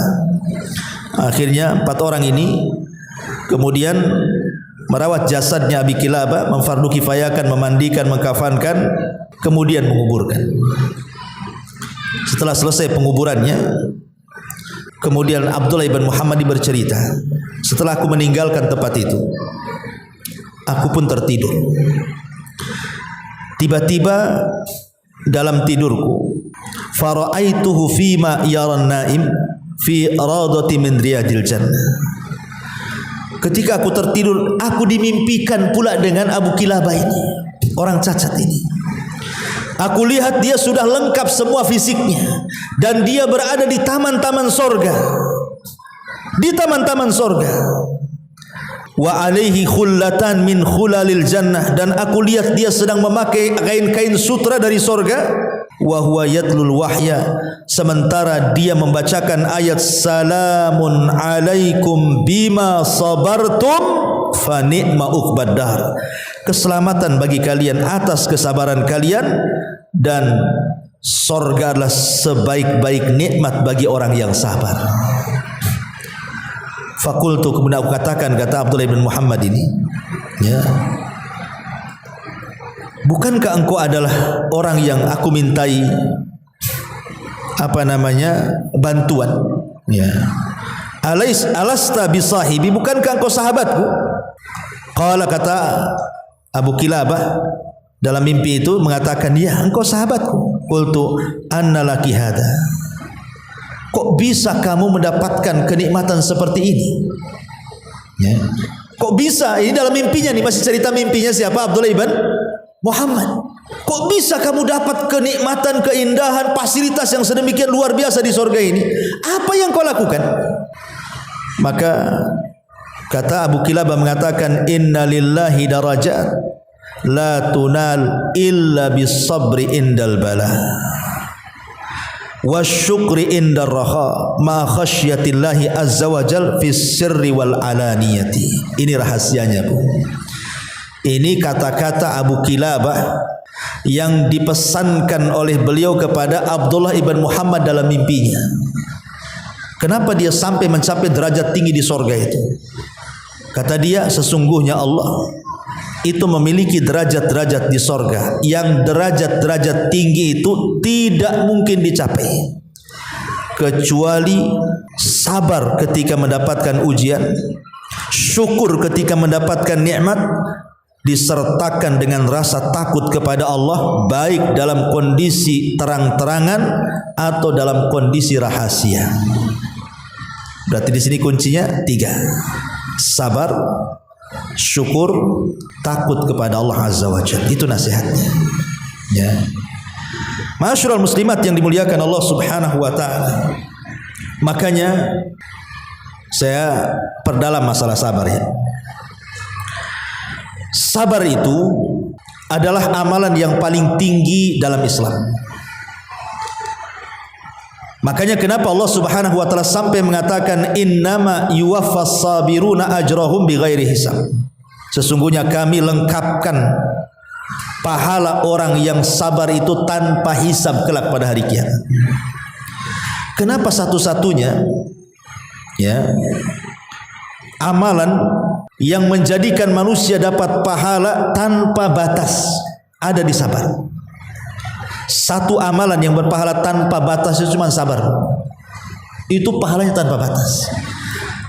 Akhirnya 4 orang ini kemudian merawat jasadnya Abi Kilabah, memfardu kifayakan, memandikan, mengkafankan, kemudian menguburkan. Setelah selesai penguburannya, kemudian Abdullah ibn Muhammad bercerita, setelah aku meninggalkan tempat itu, aku pun tertidur. Tiba-tiba dalam tidurku, fara'aituhu fima yaran naim fi radati min riyadil jannah. Ketika aku tertidur, aku dimimpikan pula dengan Abu Kilabah ini, orang cacat ini. Aku lihat dia sudah lengkap semua fisiknya dan dia berada di taman-taman sorga. Di taman-taman sorga. Wa alaihi khullatan min khulalil jannah, dan aku lihat dia sedang memakai kain-kain sutra dari sorga. Wa huwa yatlul wahya, sementara dia membacakan ayat salamun alaikum bima sabartum fa ni'ma uqbad dar. Keselamatan bagi kalian atas kesabaran kalian, dan sorga adalah sebaik-baik nikmat bagi orang yang sabar. Fakultu, kemudian aku katakan, kata Abdullah bin Muhammad ini, ya, bukankah engkau adalah orang yang aku mintai bantuan? Ya. Alasta bisahibi, bukankah engkau sahabatku? Qala, kata Abu Kilabah dalam mimpi itu mengatakan, ya, engkau sahabatku. Qultu anna laki hada, kok bisa kamu mendapatkan kenikmatan seperti ini? Ya. Kok bisa? Ini dalam mimpinya nih, masih cerita mimpinya siapa? Abdullah ibn Muhammad. Kok bisa kamu dapat kenikmatan, keindahan, fasilitas yang sedemikian luar biasa di surga ini? Apa yang kau lakukan? Maka kata Abu Kilabah mengatakan, inna lillahi darajat la tunal illa bis sabri indal bala wasyukri indar raha ma khasyatillahi azza wa jal fis sirri wal alaniyati. Ini rahasianya, Bu. Ini kata-kata Abu Kilabah yang dipesankan oleh beliau kepada Abdullah ibn Muhammad dalam mimpinya. Kenapa dia sampai mencapai derajat tinggi di sorga itu? Kata dia, sesungguhnya Allah itu memiliki derajat-derajat di sorga, yang derajat-derajat tinggi itu tidak mungkin dicapai kecuali sabar ketika mendapatkan ujian, syukur ketika mendapatkan nikmat, disertakan dengan rasa takut kepada Allah, baik dalam kondisi terang-terangan atau dalam kondisi rahasia. Berarti di sini kuncinya 3: sabar, syukur, takut kepada Allah Azza wa Jalla. Itu nasihatnya. Ya. Ma'asyiral muslimat yang dimuliakan Allah Subhanahu wa taala. Makanya saya perdalam masalah sabar, ya. Sabar itu adalah amalan yang paling tinggi dalam Islam. Makanya kenapa Allah Subhanahu wa taala sampai mengatakan innama yuwaffas sabiruna ajrahum bighairi hisab. Sesungguhnya kami lengkapkan pahala orang yang sabar itu tanpa hisab kelak pada hari kiamat. Kenapa satu-satunya, ya, amalan yang menjadikan manusia dapat pahala tanpa batas ada di sabar. Satu amalan yang berpahala tanpa batas itu cuma sabar. Itu pahalanya tanpa batas.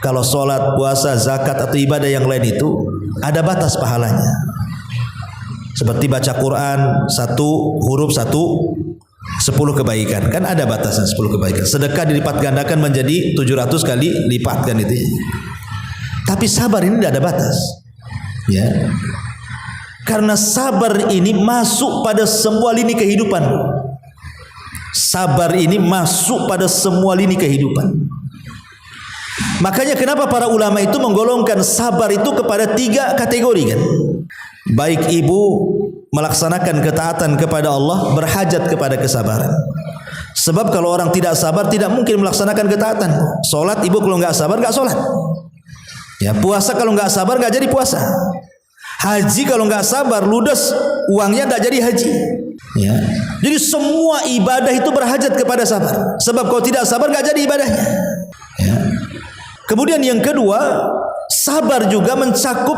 Kalau sholat, puasa, zakat atau ibadah yang lain itu ada batas pahalanya. Seperti baca Quran, 1 huruf 10 kebaikan, kan ada batasnya 10 kebaikan. Sedekah dilipat gandakan menjadi 700 kali lipat, kan itu. Tapi sabar ini tidak ada batas, ya. Karena sabar ini masuk pada semua lini kehidupan. Sabar ini masuk pada semua lini kehidupan. Makanya kenapa para ulama itu menggolongkan sabar itu kepada 3 kategori kan. Baik ibu melaksanakan ketaatan kepada Allah, berhajat kepada kesabaran. Sebab kalau orang tidak sabar tidak mungkin melaksanakan ketaatan. Solat ibu kalau enggak sabar enggak solat. Ya, puasa kalau enggak sabar enggak jadi puasa. Haji kalau enggak sabar ludes uangnya enggak jadi haji. Ya. Jadi semua ibadah itu berhajat kepada sabar. Sebab kalau tidak sabar enggak jadi ibadahnya. Ya. Kemudian yang kedua, sabar juga mencakup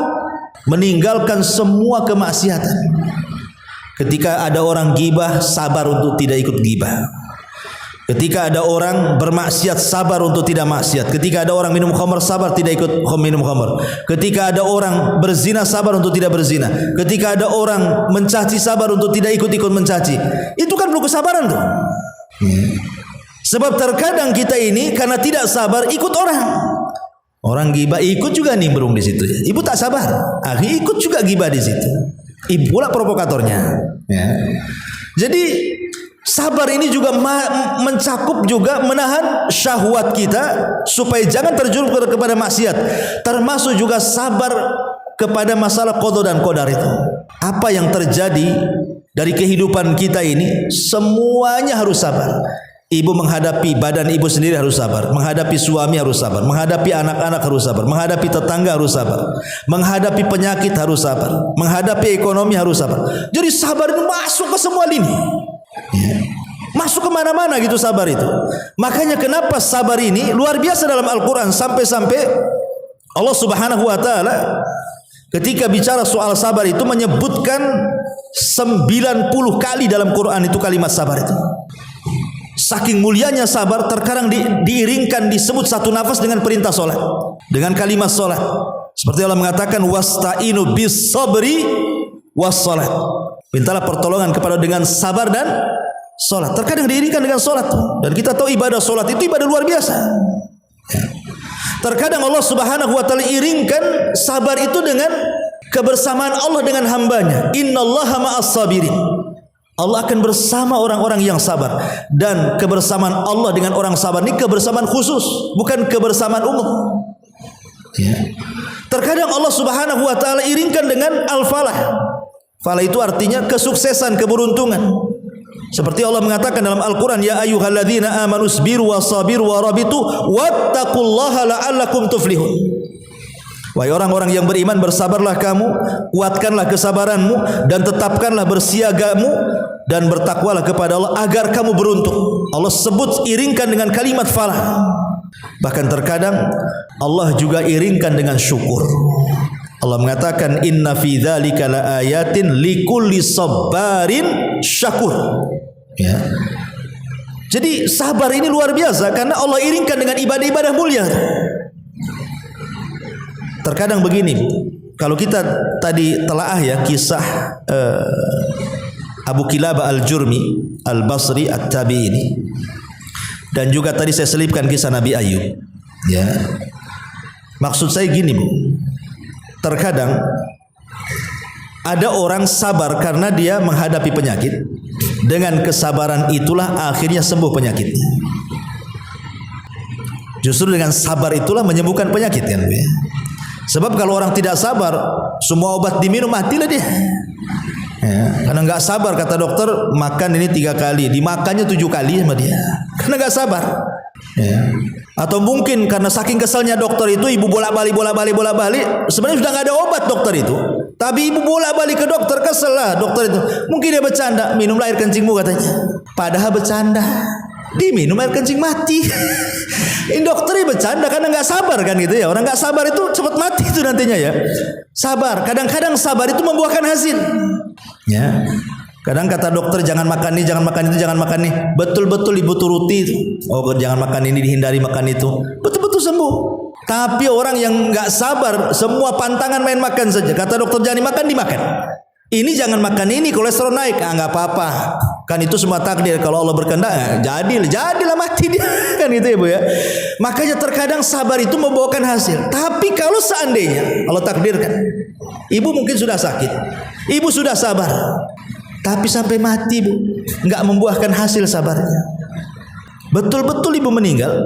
meninggalkan semua kemaksiatan. Ketika ada orang gibah, sabar untuk tidak ikut gibah. Ketika ada orang bermaksiat, sabar untuk tidak maksiat. Ketika ada orang minum khamr, sabar tidak ikut minum khamr. Ketika ada orang berzina, sabar untuk tidak berzina. Ketika ada orang mencaci, sabar untuk tidak ikut-ikut mencaci. Itu kan perlu kesabaran tuh. Sebab terkadang kita ini karena tidak sabar ikut orang. Orang gibah ikut juga nimbrung di situ. Ibu tak sabar, akhirnya ikut juga gibah di situ. Ibu pula provokatornya. Ya. Jadi sabar ini juga mencakup juga menahan syahwat kita supaya jangan terjerumus kepada maksiat. Termasuk juga sabar kepada masalah qada dan qadar itu. Apa yang terjadi dari kehidupan kita ini semuanya harus sabar. Ibu menghadapi badan ibu sendiri harus sabar, menghadapi suami harus sabar, menghadapi anak-anak harus sabar, menghadapi tetangga harus sabar, menghadapi penyakit harus sabar, menghadapi ekonomi harus sabar. Jadi sabar itu masuk ke semua lini. Ya. Masuk kemana-mana gitu sabar itu. Makanya kenapa sabar ini luar biasa dalam Al-Quran. Sampai-sampai Allah subhanahu wa ta'ala ketika bicara soal sabar itu menyebutkan 90 kali dalam Quran itu kalimat sabar itu. Saking mulianya sabar, terkadang diiringkan disebut satu nafas dengan perintah solat, dengan kalimat solat. Seperti Allah mengatakan wasta'inu bis sabri was salat. Mintalah pertolongan kepada dengan sabar dan solat. Terkadang diiringkan dengan solat. Dan kita tahu ibadah solat itu ibadah luar biasa. Terkadang Allah subhanahu wa ta'ala iringkan sabar itu dengan kebersamaan Allah dengan hambanya. Innallaha ma'as sabirin. Allah akan bersama orang-orang yang sabar. Dan kebersamaan Allah dengan orang sabar ini kebersamaan khusus, bukan kebersamaan umum. Ya. Terkadang Allah subhanahu wa ta'ala iringkan dengan al-falah. Falah itu artinya kesuksesan, keberuntungan. Seperti Allah mengatakan dalam Al-Quran, ya ayyuhalladzina amanu sabiru wasabiru warabitu wattaqullaha la'allakum tuflihun. Wahai orang-orang yang beriman, bersabarlah kamu, kuatkanlah kesabaranmu, dan tetapkanlah bersiagamu, dan bertakwalah kepada Allah agar kamu beruntung. Allah sebut iringkan dengan kalimat falah. Bahkan terkadang Allah juga iringkan dengan syukur. Allah mengatakan inna fi dzalika laayatin likulli sabarin syakur. Ya. Jadi sabar ini luar biasa karena Allah iringkan dengan ibadah-ibadah mulia. Terkadang begini, kalau kita tadi telaah ya kisah Abu Kilabah Al-Jurmi Al-Basri At-Tabi ini, dan juga tadi saya selipkan kisah Nabi Ayub. Ya, maksud saya gini Bu, terkadang ada orang sabar karena dia menghadapi penyakit. Dengan kesabaran itulah akhirnya sembuh penyakitnya. Justru dengan sabar itulah menyembuhkan penyakit kan Bu ya. Sebab kalau orang tidak sabar, semua obat diminum matilah dia. Ya, karena enggak sabar kata dokter, makan ini 3 kali, dimakannya 7 kali sama dia. Karena enggak sabar. Ya. Atau mungkin karena saking keselnya dokter itu, ibu bolak-balik, sebenarnya sudah enggak ada obat dokter itu. Tapi ibu bolak-balik ke dokter, kesel lah dokter itu. Mungkin dia bercanda, minumlah air kencingmu katanya. Padahal bercanda. Diminum air kencing mati. Ini dokternya bercanda karena nggak sabar kan gitu ya. Orang nggak sabar itu cepat mati itu nantinya ya. Sabar. Kadang-kadang sabar itu membuahkan hasil. Ya. Kadang kata dokter jangan makan ini, jangan makan itu, jangan makan ini. Betul-betul ibu turuti itu. Oh jangan makan ini, dihindari makan itu. Betul-betul sembuh. Tapi orang yang nggak sabar, semua pantangan main makan saja. Kata dokter jangan dimakan, dimakan. Ini jangan makan ini, kolesterol naik. Nggak apa-apa. Kan itu semua takdir. Kalau Allah berkehendak, jadilah mati dia. Kan itu ya Bu ya. Makanya terkadang sabar itu membawakan hasil. Tapi kalau seandainya Allah takdirkan, ibu mungkin sudah sakit, ibu sudah sabar, tapi sampai mati Bu, nggak membuahkan hasil sabarnya. Betul-betul ibu meninggal,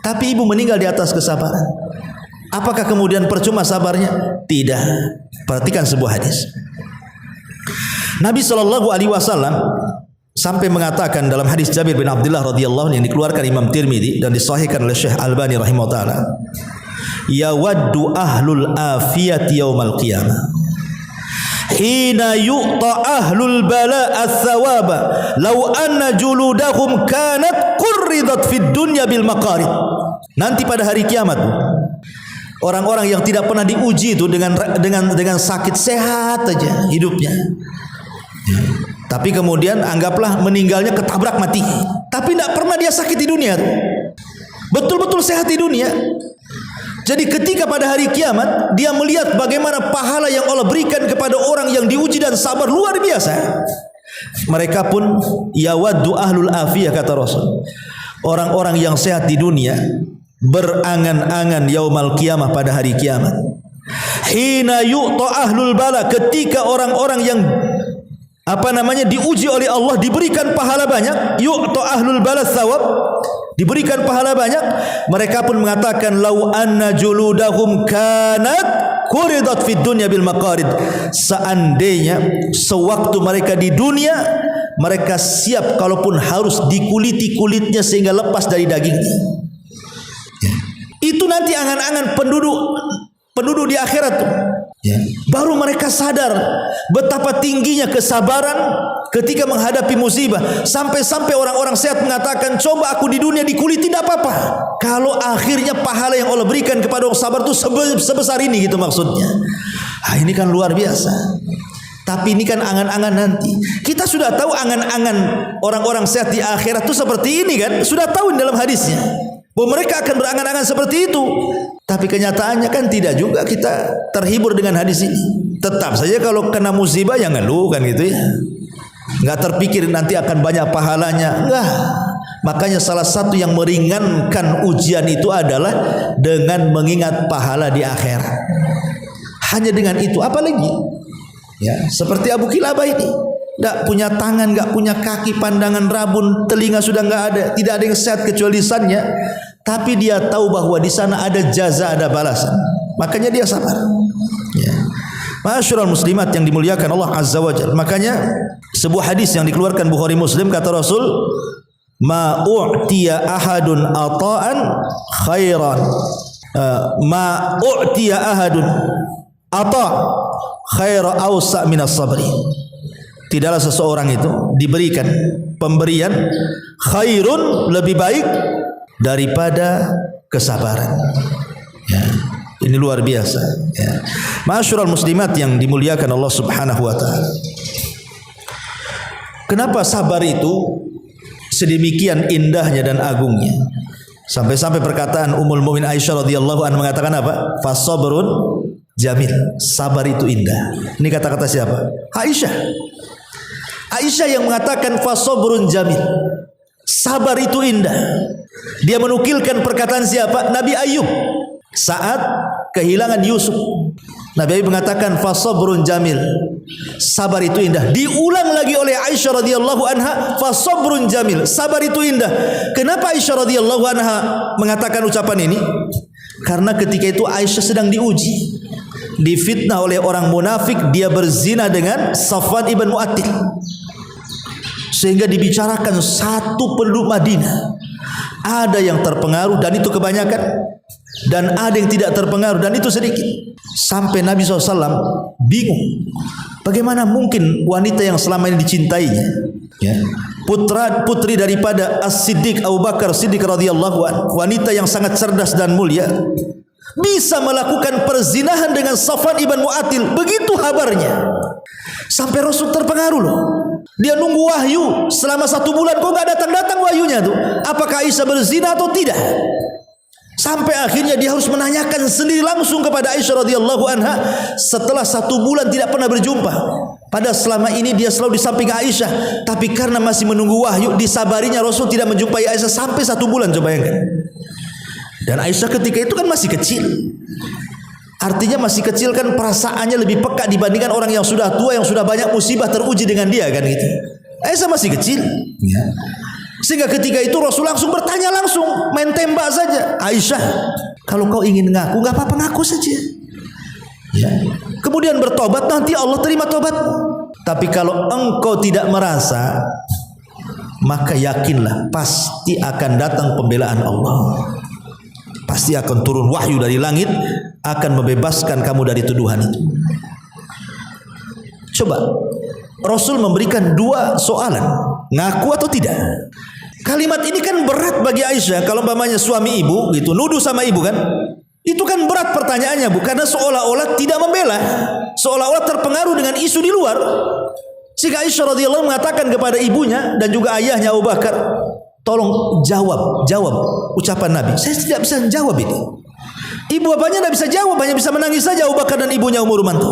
tapi ibu meninggal di atas kesabaran. Apakah kemudian percuma sabarnya? Tidak. Perhatikan sebuah hadis. Nabi SAW sampai mengatakan dalam hadis Jabir bin Abdullah radhiyallahu anhu yang dikeluarkan Imam Tirmidzi dan disahihkan oleh Syekh Albani rahimahullah, yawaddu ahlul afiyati yaumal qiyamah hina yu'ta ahlul bala ats-tsawaba law anna juludahum kanat qurridat fid dunya bil maqarid. Nanti pada hari kiamat orang-orang yang tidak pernah diuji itu dengan sakit, sehat aja hidupnya, tapi kemudian anggaplah meninggalnya ketabrak mati, tapi tidak pernah dia sakit di dunia, betul-betul sehat di dunia. Jadi ketika pada hari kiamat dia melihat bagaimana pahala yang Allah berikan kepada orang yang diuji dan sabar luar biasa, mereka pun yawaddu ahlul afiyah, kata Rasul, orang-orang yang sehat di dunia berangan-angan yaumal qiyamah, pada hari kiamat. Hina yu'ta ahlul bala, ketika orang-orang yang diuji oleh Allah diberikan pahala banyak, yu'ta ahlul bala tsawab, diberikan pahala banyak, mereka pun mengatakan lau anna juludahum kanat quridat fid dunya bil maqarid, seandainya sewaktu mereka di dunia mereka siap kalaupun harus dikuliti kulitnya sehingga lepas dari dagingnya. Itu nanti angan-angan penduduk di akhirat tuh. Baru mereka sadar betapa tingginya kesabaran ketika menghadapi musibah. Sampai-sampai orang-orang sehat mengatakan, coba aku di dunia dikuliti tidak apa-apa, kalau akhirnya pahala yang Allah berikan kepada orang sabar itu sebesar ini, gitu maksudnya. Ini kan luar biasa. Tapi ini kan angan-angan nanti. Kita sudah tahu angan-angan orang-orang sehat di akhirat itu seperti ini kan, sudah tahu dalam hadisnya bahwa mereka akan berangan-angan seperti itu. Tapi kenyataannya kan tidak juga kita terhibur dengan hadis ini. Tetap saja kalau kena musibah ya ngeluh kan gitu ya. Enggak terpikir nanti akan banyak pahalanya. Enggak. Makanya salah satu yang meringankan ujian itu adalah dengan mengingat pahala di akhirat. Hanya dengan itu, apalagi? Ya, seperti Abu Kilabah ini. Tidak punya tangan, tidak punya kaki, pandangan rabun, telinga sudah tidak ada, tidak ada yang sehat kecuali lisannya. Tapi dia tahu bahwa di sana ada jaza, ada balasan. Makanya dia sabar. Ya. Ma'asyiral muslimat yang dimuliakan Allah Azza wa Jalla. Makanya sebuah hadis yang dikeluarkan Bukhari Muslim, kata Rasul, ma u'tiya ahadun ata'an khairan, ma u'tiya ahadun ata' khaira awsa' minas sabri. Tidaklah seseorang itu diberikan pemberian khairun, lebih baik daripada kesabaran. Ya, ini luar biasa. Ya. Ma'asyiral muslimat yang dimuliakan Allah Subhanahu wa taala. Kenapa sabar itu sedemikian indahnya dan agungnya? Sampai-sampai perkataan Ummul Mukminin Aisyah radhiyallahu anha mengatakan apa? Fasabrun jamil. Sabar itu indah. Ini kata-kata siapa? Aisyah. Aisyah yang mengatakan fasabrun jamil. Sabar itu indah. Dia menukilkan perkataan siapa? Nabi Ayub saat kehilangan Yusuf. Nabi Ayub mengatakan fasabrun jamil. Sabar itu indah. Diulang lagi oleh Aisyah radhiyallahu anha, fasabrun jamil. Sabar itu indah. Kenapa Aisyah radhiyallahu anha mengatakan ucapan ini? Karena ketika itu Aisyah sedang diuji, difitnah oleh orang munafik, dia berzina dengan Safwan ibn Mu'attil, sehingga dibicarakan satu penduduk Madinah. Ada yang terpengaruh dan itu kebanyakan, dan ada yang tidak terpengaruh dan itu sedikit. Sampai Nabi SAW bingung, bagaimana mungkin wanita yang selama ini dicintainya, ya, putri daripada As-Siddiq Abu Bakar Siddiq radhiyallahu anhu, wanita yang sangat cerdas dan mulia, bisa melakukan perzinahan dengan Safwan ibn Mu'attil. Begitu kabarnya. Sampai Rasul terpengaruh loh. Dia nunggu wahyu selama 1 bulan, kok nggak datang-datang wahyunya tuh? Apakah Aisyah berzina atau tidak? Sampai akhirnya dia harus menanyakan sendiri langsung kepada Aisyah radhiyallahu anha setelah 1 bulan tidak pernah berjumpa. Padahal selama ini dia selalu di samping Aisyah, tapi karena masih menunggu wahyu, disabarinya Rasul tidak menjumpai Aisyah sampai 1 bulan. Coba bayangkan. Dan Aisyah ketika itu kan masih kecil. Artinya masih kecil kan perasaannya lebih peka dibandingkan orang yang sudah tua, yang sudah banyak musibah teruji dengan dia kan gitu. Aisyah masih kecil. Ya. Sehingga ketika itu Rasul langsung bertanya langsung, main tembak saja. Aisyah, kalau kau ingin ngaku, nggak apa-apa, ngaku saja. Ya. Kemudian bertobat, nanti Allah terima tobatmu. Tapi kalau engkau tidak merasa, maka yakinlah pasti akan datang pembelaan Allah. Pasti akan turun wahyu dari langit, akan membebaskan kamu dari tuduhan itu. Coba, Rasul memberikan dua soalan, ngaku atau tidak. Kalimat ini kan berat bagi Aisyah. Kalau umpamanya suami ibu gitu, nuduh sama ibu kan, itu kan berat pertanyaannya, Bu, karena seolah-olah tidak membela, seolah-olah terpengaruh dengan isu di luar. Sehingga Aisyah radhiyallahu mengatakan kepada ibunya dan juga ayahnya Abu Bakar, tolong jawab ucapan Nabi. Saya tidak bisa menjawab ini. Ibu bapaknya tidak bisa jawab, hanya bisa menangis saja Abu Bakar dan ibunya Ummu Rumanto.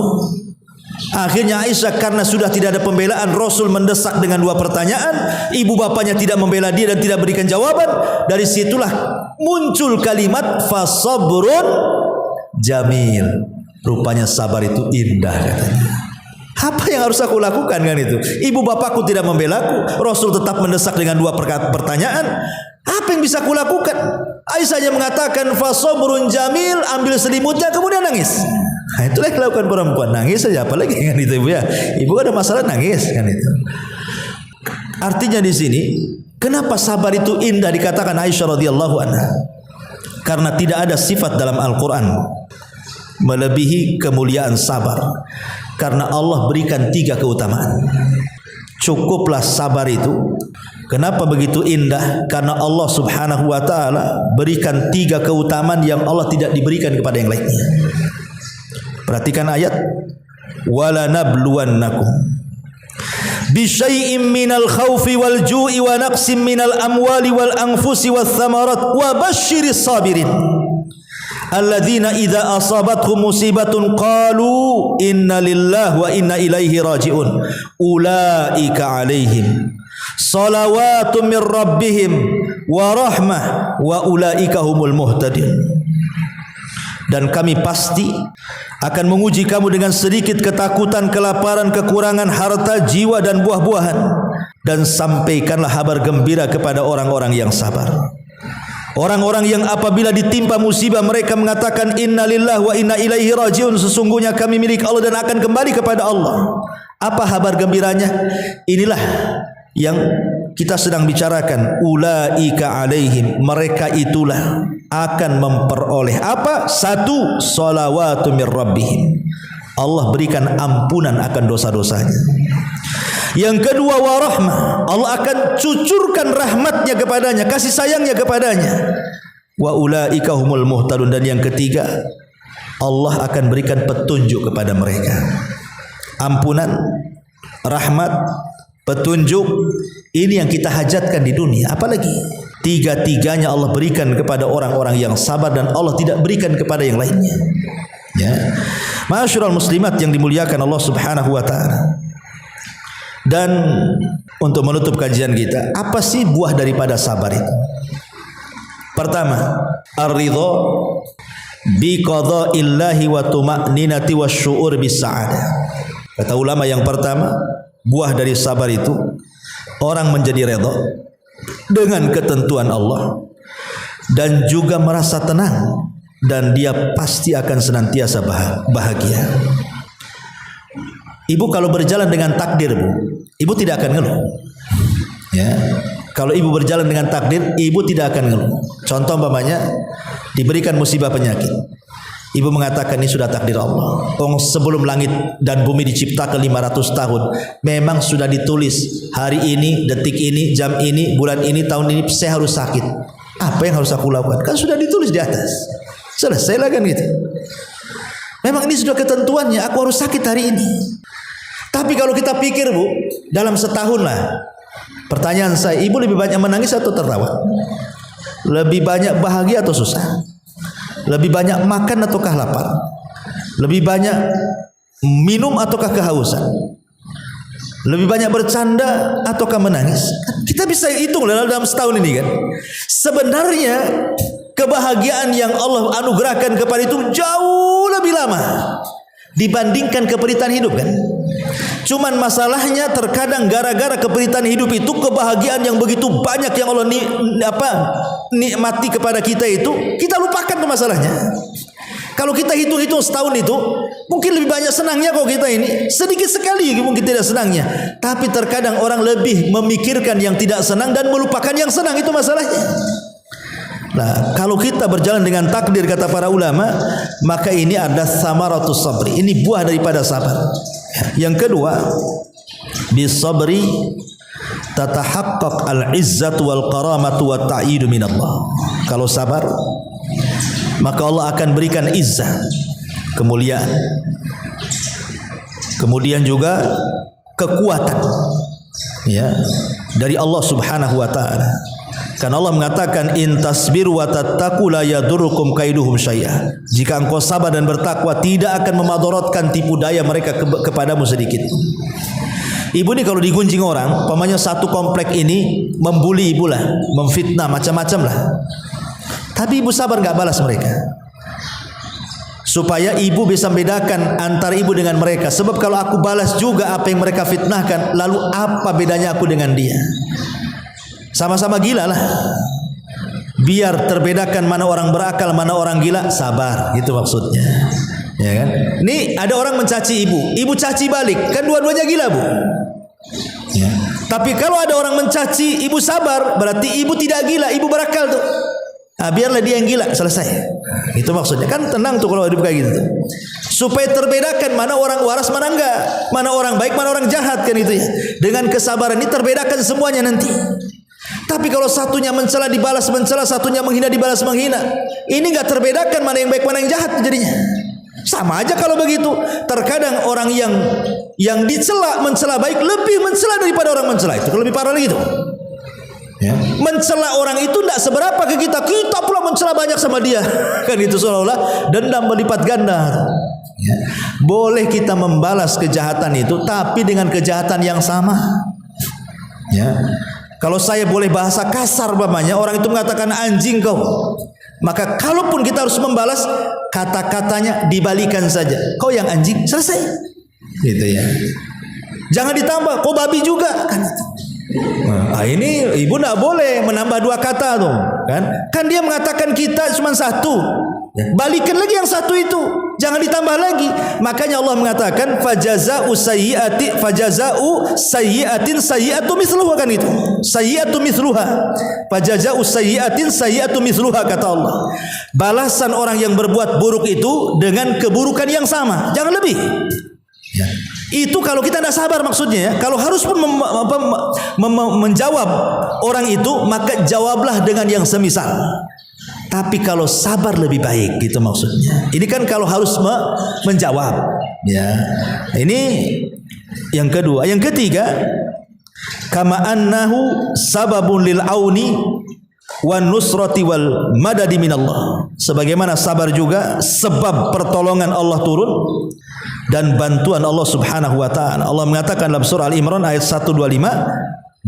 Akhirnya Aisyah, karena sudah tidak ada pembelaan, Rasul mendesak dengan dua pertanyaan, ibu bapaknya tidak membela dia dan tidak berikan jawaban. Dari situlah muncul kalimat fasabrun jamil. Rupanya sabar itu indah katanya. Apa yang harus aku lakukan kan itu? Ibu bapakku tidak membelaku, Rasul tetap mendesak dengan dua pertanyaan. Apa yang bisa aku lakukan? Aisyah mengatakan fasabrun jamil, ambil selimutnya kemudian nangis. Nah, itulah yang dilakukan perempuan, nangis saja, apalagi kan itu ibu ya. Ibu ada masalah nangis kan itu. Artinya di sini, kenapa sabar itu indah dikatakan Aisyah radhiyallahu anha? Karena tidak ada sifat dalam Al-Quran melebihi kemuliaan sabar. Karena Allah berikan 3 keutamaan. Cukuplah sabar itu. Kenapa begitu indah? Karena Allah subhanahu wa ta'ala berikan 3 keutamaan yang Allah tidak diberikan kepada yang lainnya. Perhatikan ayat, wala nabluwannakum bisyai'im minal khawfi wal ju'i wa naqsim minal amwali wal anfusi wath thamarat wa basyiris sabirin alladzina idza asabathum musibatun qalu inna lillahi wa inna ilaihi raji'un ulaika alaihim salawatun min rabbihim wa rahmah wa ulaika humul muhtadin. Dan kami pasti akan menguji kamu dengan sedikit ketakutan, kelaparan, kekurangan harta, jiwa dan buah-buahan. Dan sampaikanlah kabar gembira kepada orang-orang yang sabar. Orang-orang yang apabila ditimpa musibah mereka mengatakan inna lillahi wa inna ilaihi raji'un, sesungguhnya kami milik Allah dan akan kembali kepada Allah. Apa kabar gembiranya? Inilah yang kita sedang bicarakan, ulaika alaihim, mereka itulah akan memperoleh apa? 1, salawatu mir rabbihim, Allah berikan ampunan akan dosa-dosanya. Yang kedua, warahmah, Allah akan cucurkan rahmatnya kepadanya, kasih sayangnya kepadanya. Wa ulaika humul muhtadun, dan yang ketiga, Allah akan berikan petunjuk kepada mereka. Ampunan, rahmat, petunjuk, ini yang kita hajatkan di dunia. Apalagi 3-tiganya Allah berikan kepada orang-orang yang sabar, dan Allah tidak berikan kepada yang lainnya. Ya, ma'asyiral muslimat yang dimuliakan Allah subhanahu wa ta'ala. Dan untuk menutup kajian kita, apa sih buah daripada sabar itu? Pertama, ar-ridha bi qada'illahi wa tuma'ninati wasyu'ur bis sa'adah. Kata ulama yang pertama, buah dari sabar itu orang menjadi redha dengan ketentuan Allah dan juga merasa tenang, dan dia pasti akan senantiasa bahagia. Ibu kalau berjalan dengan takdir, Bu, ibu tidak akan ngeluh. Ya, kalau ibu berjalan dengan takdir, ibu tidak akan ngeluh. Contoh umpamanya diberikan musibah penyakit, ibu mengatakan ini sudah takdir Allah. Sebelum langit dan bumi diciptakan 500 tahun, memang sudah ditulis hari ini, detik ini, jam ini, bulan ini, tahun ini saya harus sakit. Apa yang harus aku lakukan? Kan sudah ditulis di atas. Selesai lah kan gitu. Memang ini sudah ketentuannya, aku harus sakit hari ini. Tapi kalau kita pikir, Bu, dalam setahun lah, pertanyaan saya, ibu lebih banyak menangis atau tertawa? Lebih banyak bahagia atau susah? Lebih banyak makan ataukah lapar? Lebih banyak minum ataukah kehausan? Lebih banyak bercanda ataukah menangis? Kita bisa hitung dalam setahun ini kan. Sebenarnya kebahagiaan yang Allah anugerahkan kepada itu jauh lebih lama dibandingkan keperitan hidup kan. Cuman masalahnya terkadang gara-gara keperitan hidup itu, kebahagiaan yang begitu banyak yang Allah nikmati kepada kita itu, kita lupakan tuh masalahnya. Kalau kita hitung-hitung setahun itu, mungkin lebih banyak senangnya kok kita ini. Sedikit sekali mungkin tidak senangnya. Tapi terkadang orang lebih memikirkan yang tidak senang dan melupakan yang senang, itu masalahnya. Nah, kalau kita berjalan dengan takdir kata para ulama, maka ini ada samaratus sabri. Ini buah daripada sabar. Yang kedua, bisabri tatahaqqaq al-izzatu wal karamatu wat ta'idu minallah. Kalau sabar, maka Allah akan berikan izzah, kemuliaan, kemudian juga kekuatan, ya, dari Allah Subhanahu wa taala. Karena Allah mengatakan, in tasbiru wa tattaqu la yadurrukum kaiduhum syai'a. Jika engkau sabar dan bertakwa, tidak akan memadaratkan tipu daya mereka kepadamu sedikit. Ibu ini kalau digunjing orang, pamannya satu komplek ini membuli ibu lah, memfitnah macam-macam lah. Tapi ibu sabar enggak balas mereka, supaya ibu bisa membedakan antara ibu dengan mereka. Sebab kalau aku balas juga apa yang mereka fitnahkan, lalu apa bedanya aku dengan dia? Sama-sama gila lah. Biar terbedakan mana orang berakal, mana orang gila, sabar, itu maksudnya. Ya kan? Ini ada orang mencaci ibu, ibu caci balik, kan dua-duanya gila, Bu. Ya. Tapi kalau ada orang mencaci ibu sabar, berarti ibu tidak gila, ibu berakal tuh. Nah, biarlah dia yang gila, selesai. Itu maksudnya. Kan tenang tuh kalau hidup kayak gitu. Supaya terbedakan mana orang waras, mana enggak, mana orang baik, mana orang jahat, kan itu ya. Dengan kesabaran ini terbedakan semuanya nanti. Tapi kalau satunya mencela dibalas mencela, satunya menghina dibalas menghina, ini enggak terbedakan mana yang baik, mana yang jahat jadinya. Sama aja kalau begitu. Terkadang orang yang dicela mencela baik lebih mencela daripada orang mencela itu. Lebih parah lagi itu. Ya. Mencela orang itu tidak seberapa ke kita, kita pula mencela banyak sama dia. Kan itu seolah-olah dendam berlipat ganda. Ya. Boleh kita membalas kejahatan itu, tapi dengan kejahatan yang sama. Ya. Kalau saya boleh bahasa kasar umpamanya, orang itu mengatakan anjing kau, maka kalaupun kita harus membalas, kata-katanya dibalikan saja. Kau yang anjing, selesai. Gitu ya. Jangan ditambah, kau babi juga, kan itu. Nah, ini ibu tidak boleh menambah dua kata tuh, kan? Kan dia mengatakan kita cuma satu, balikan lagi yang satu itu, jangan ditambah lagi. Makanya Allah mengatakan fajaza'u sayyi'atin sayyi'atu mithluha, kan itu. Sayyi'atu mithluha. Fajaza'u sayyi'atin sayyi'atu mithluha, kata Allah. Balasan orang yang berbuat buruk itu dengan keburukan yang sama, jangan lebih. Ya. Itu kalau kita tidak sabar maksudnya ya. Kalau harus pun menjawab orang itu, maka jawablah dengan yang semisal. Tapi kalau sabar lebih baik, gitu maksudnya. Ini kan kalau harus menjawab. Ya. Ini yang kedua. Yang ketiga, kama annahu sababun lil auni wan nusrati wal madadi minallah. Sebagaimana sabar juga sebab pertolongan Allah turun dan bantuan Allah Subhanahu wa taala. Allah mengatakan dalam surah Al-Imran ayat 125,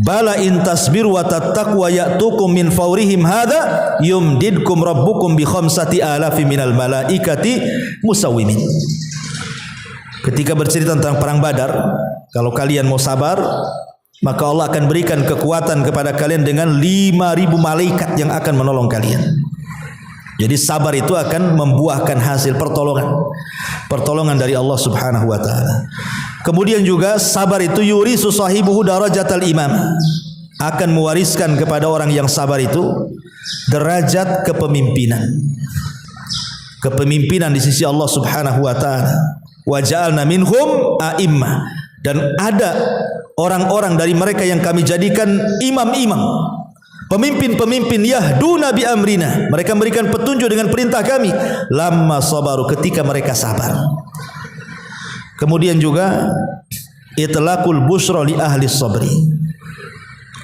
bala in tasbiru wa tattaqu wa ya'tukum min fawrihim hadza yumdidkum rabbukum bi khamsati alafi minal malaikati musawwimin. Ketika bercerita tentang perang Badar, kalau kalian mau sabar, maka Allah akan berikan kekuatan kepada kalian dengan 5.000 malaikat yang akan menolong kalian. Jadi sabar itu akan membuahkan hasil pertolongan dari Allah Subhanahu wa taala. Kemudian juga sabar itu yurisu sahibuhu darajatal imam, akan mewariskan kepada orang yang sabar itu derajat kepemimpinan. Kepemimpinan di sisi Allah Subhanahu wa taala. Wa ja'alna minhum a'immah, dan ada orang-orang dari mereka yang kami jadikan imam-imam, pemimpin-pemimpin, yahduna bi amrina, mereka memberikan petunjuk dengan perintah kami, lamma sabaru, ketika mereka sabar. Kemudian juga itlaqul busyra li ahli sabri,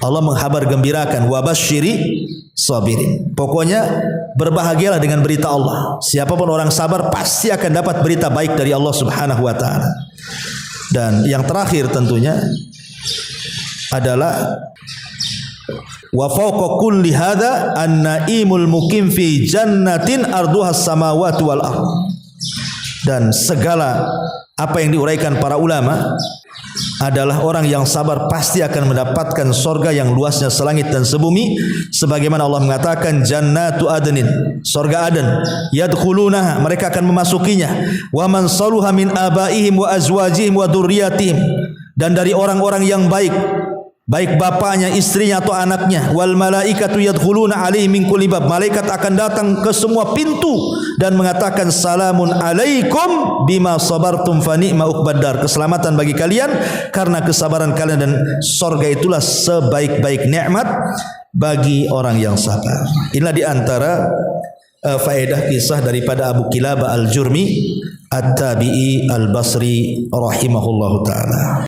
Allah menghabar gembirakan, wabasyiri sabirin, pokoknya berbahagialah dengan berita Allah. Siapapun orang sabar pasti akan dapat berita baik dari Allah Subhanahu wa taala. Dan yang terakhir tentunya adalah wa fawqa kulli hadza an-naimul muqim fi jannatin arduha as-samawati wal ardh. dan segala apa yang diuraikan para ulama adalah orang yang sabar pasti akan mendapatkan sorga yang luasnya selangit dan sebumi, sebagaimana Allah mengatakan jannatu adnin, sorga Aden, yadkhulunaha, mereka akan memasukinya, wa man saluha min abaihim wa azwajihim wa dzurriyyatihim, dan dari orang-orang yang baik, baik bapaknya, istrinya atau anaknya, wal malaikatu yadkhuluna alaihi min kulli bab, malaikat akan datang ke semua pintu dan mengatakan salamun alaikum bima sabartum fa ni'ma uqbadar, keselamatan bagi kalian karena kesabaran kalian, dan surga itulah sebaik-baik nikmat bagi orang yang sabar. Inilah di antara faedah kisah daripada Abu Kilabah Al-Jurmi At-Tabi'i Al-Basri rahimahullahu taala.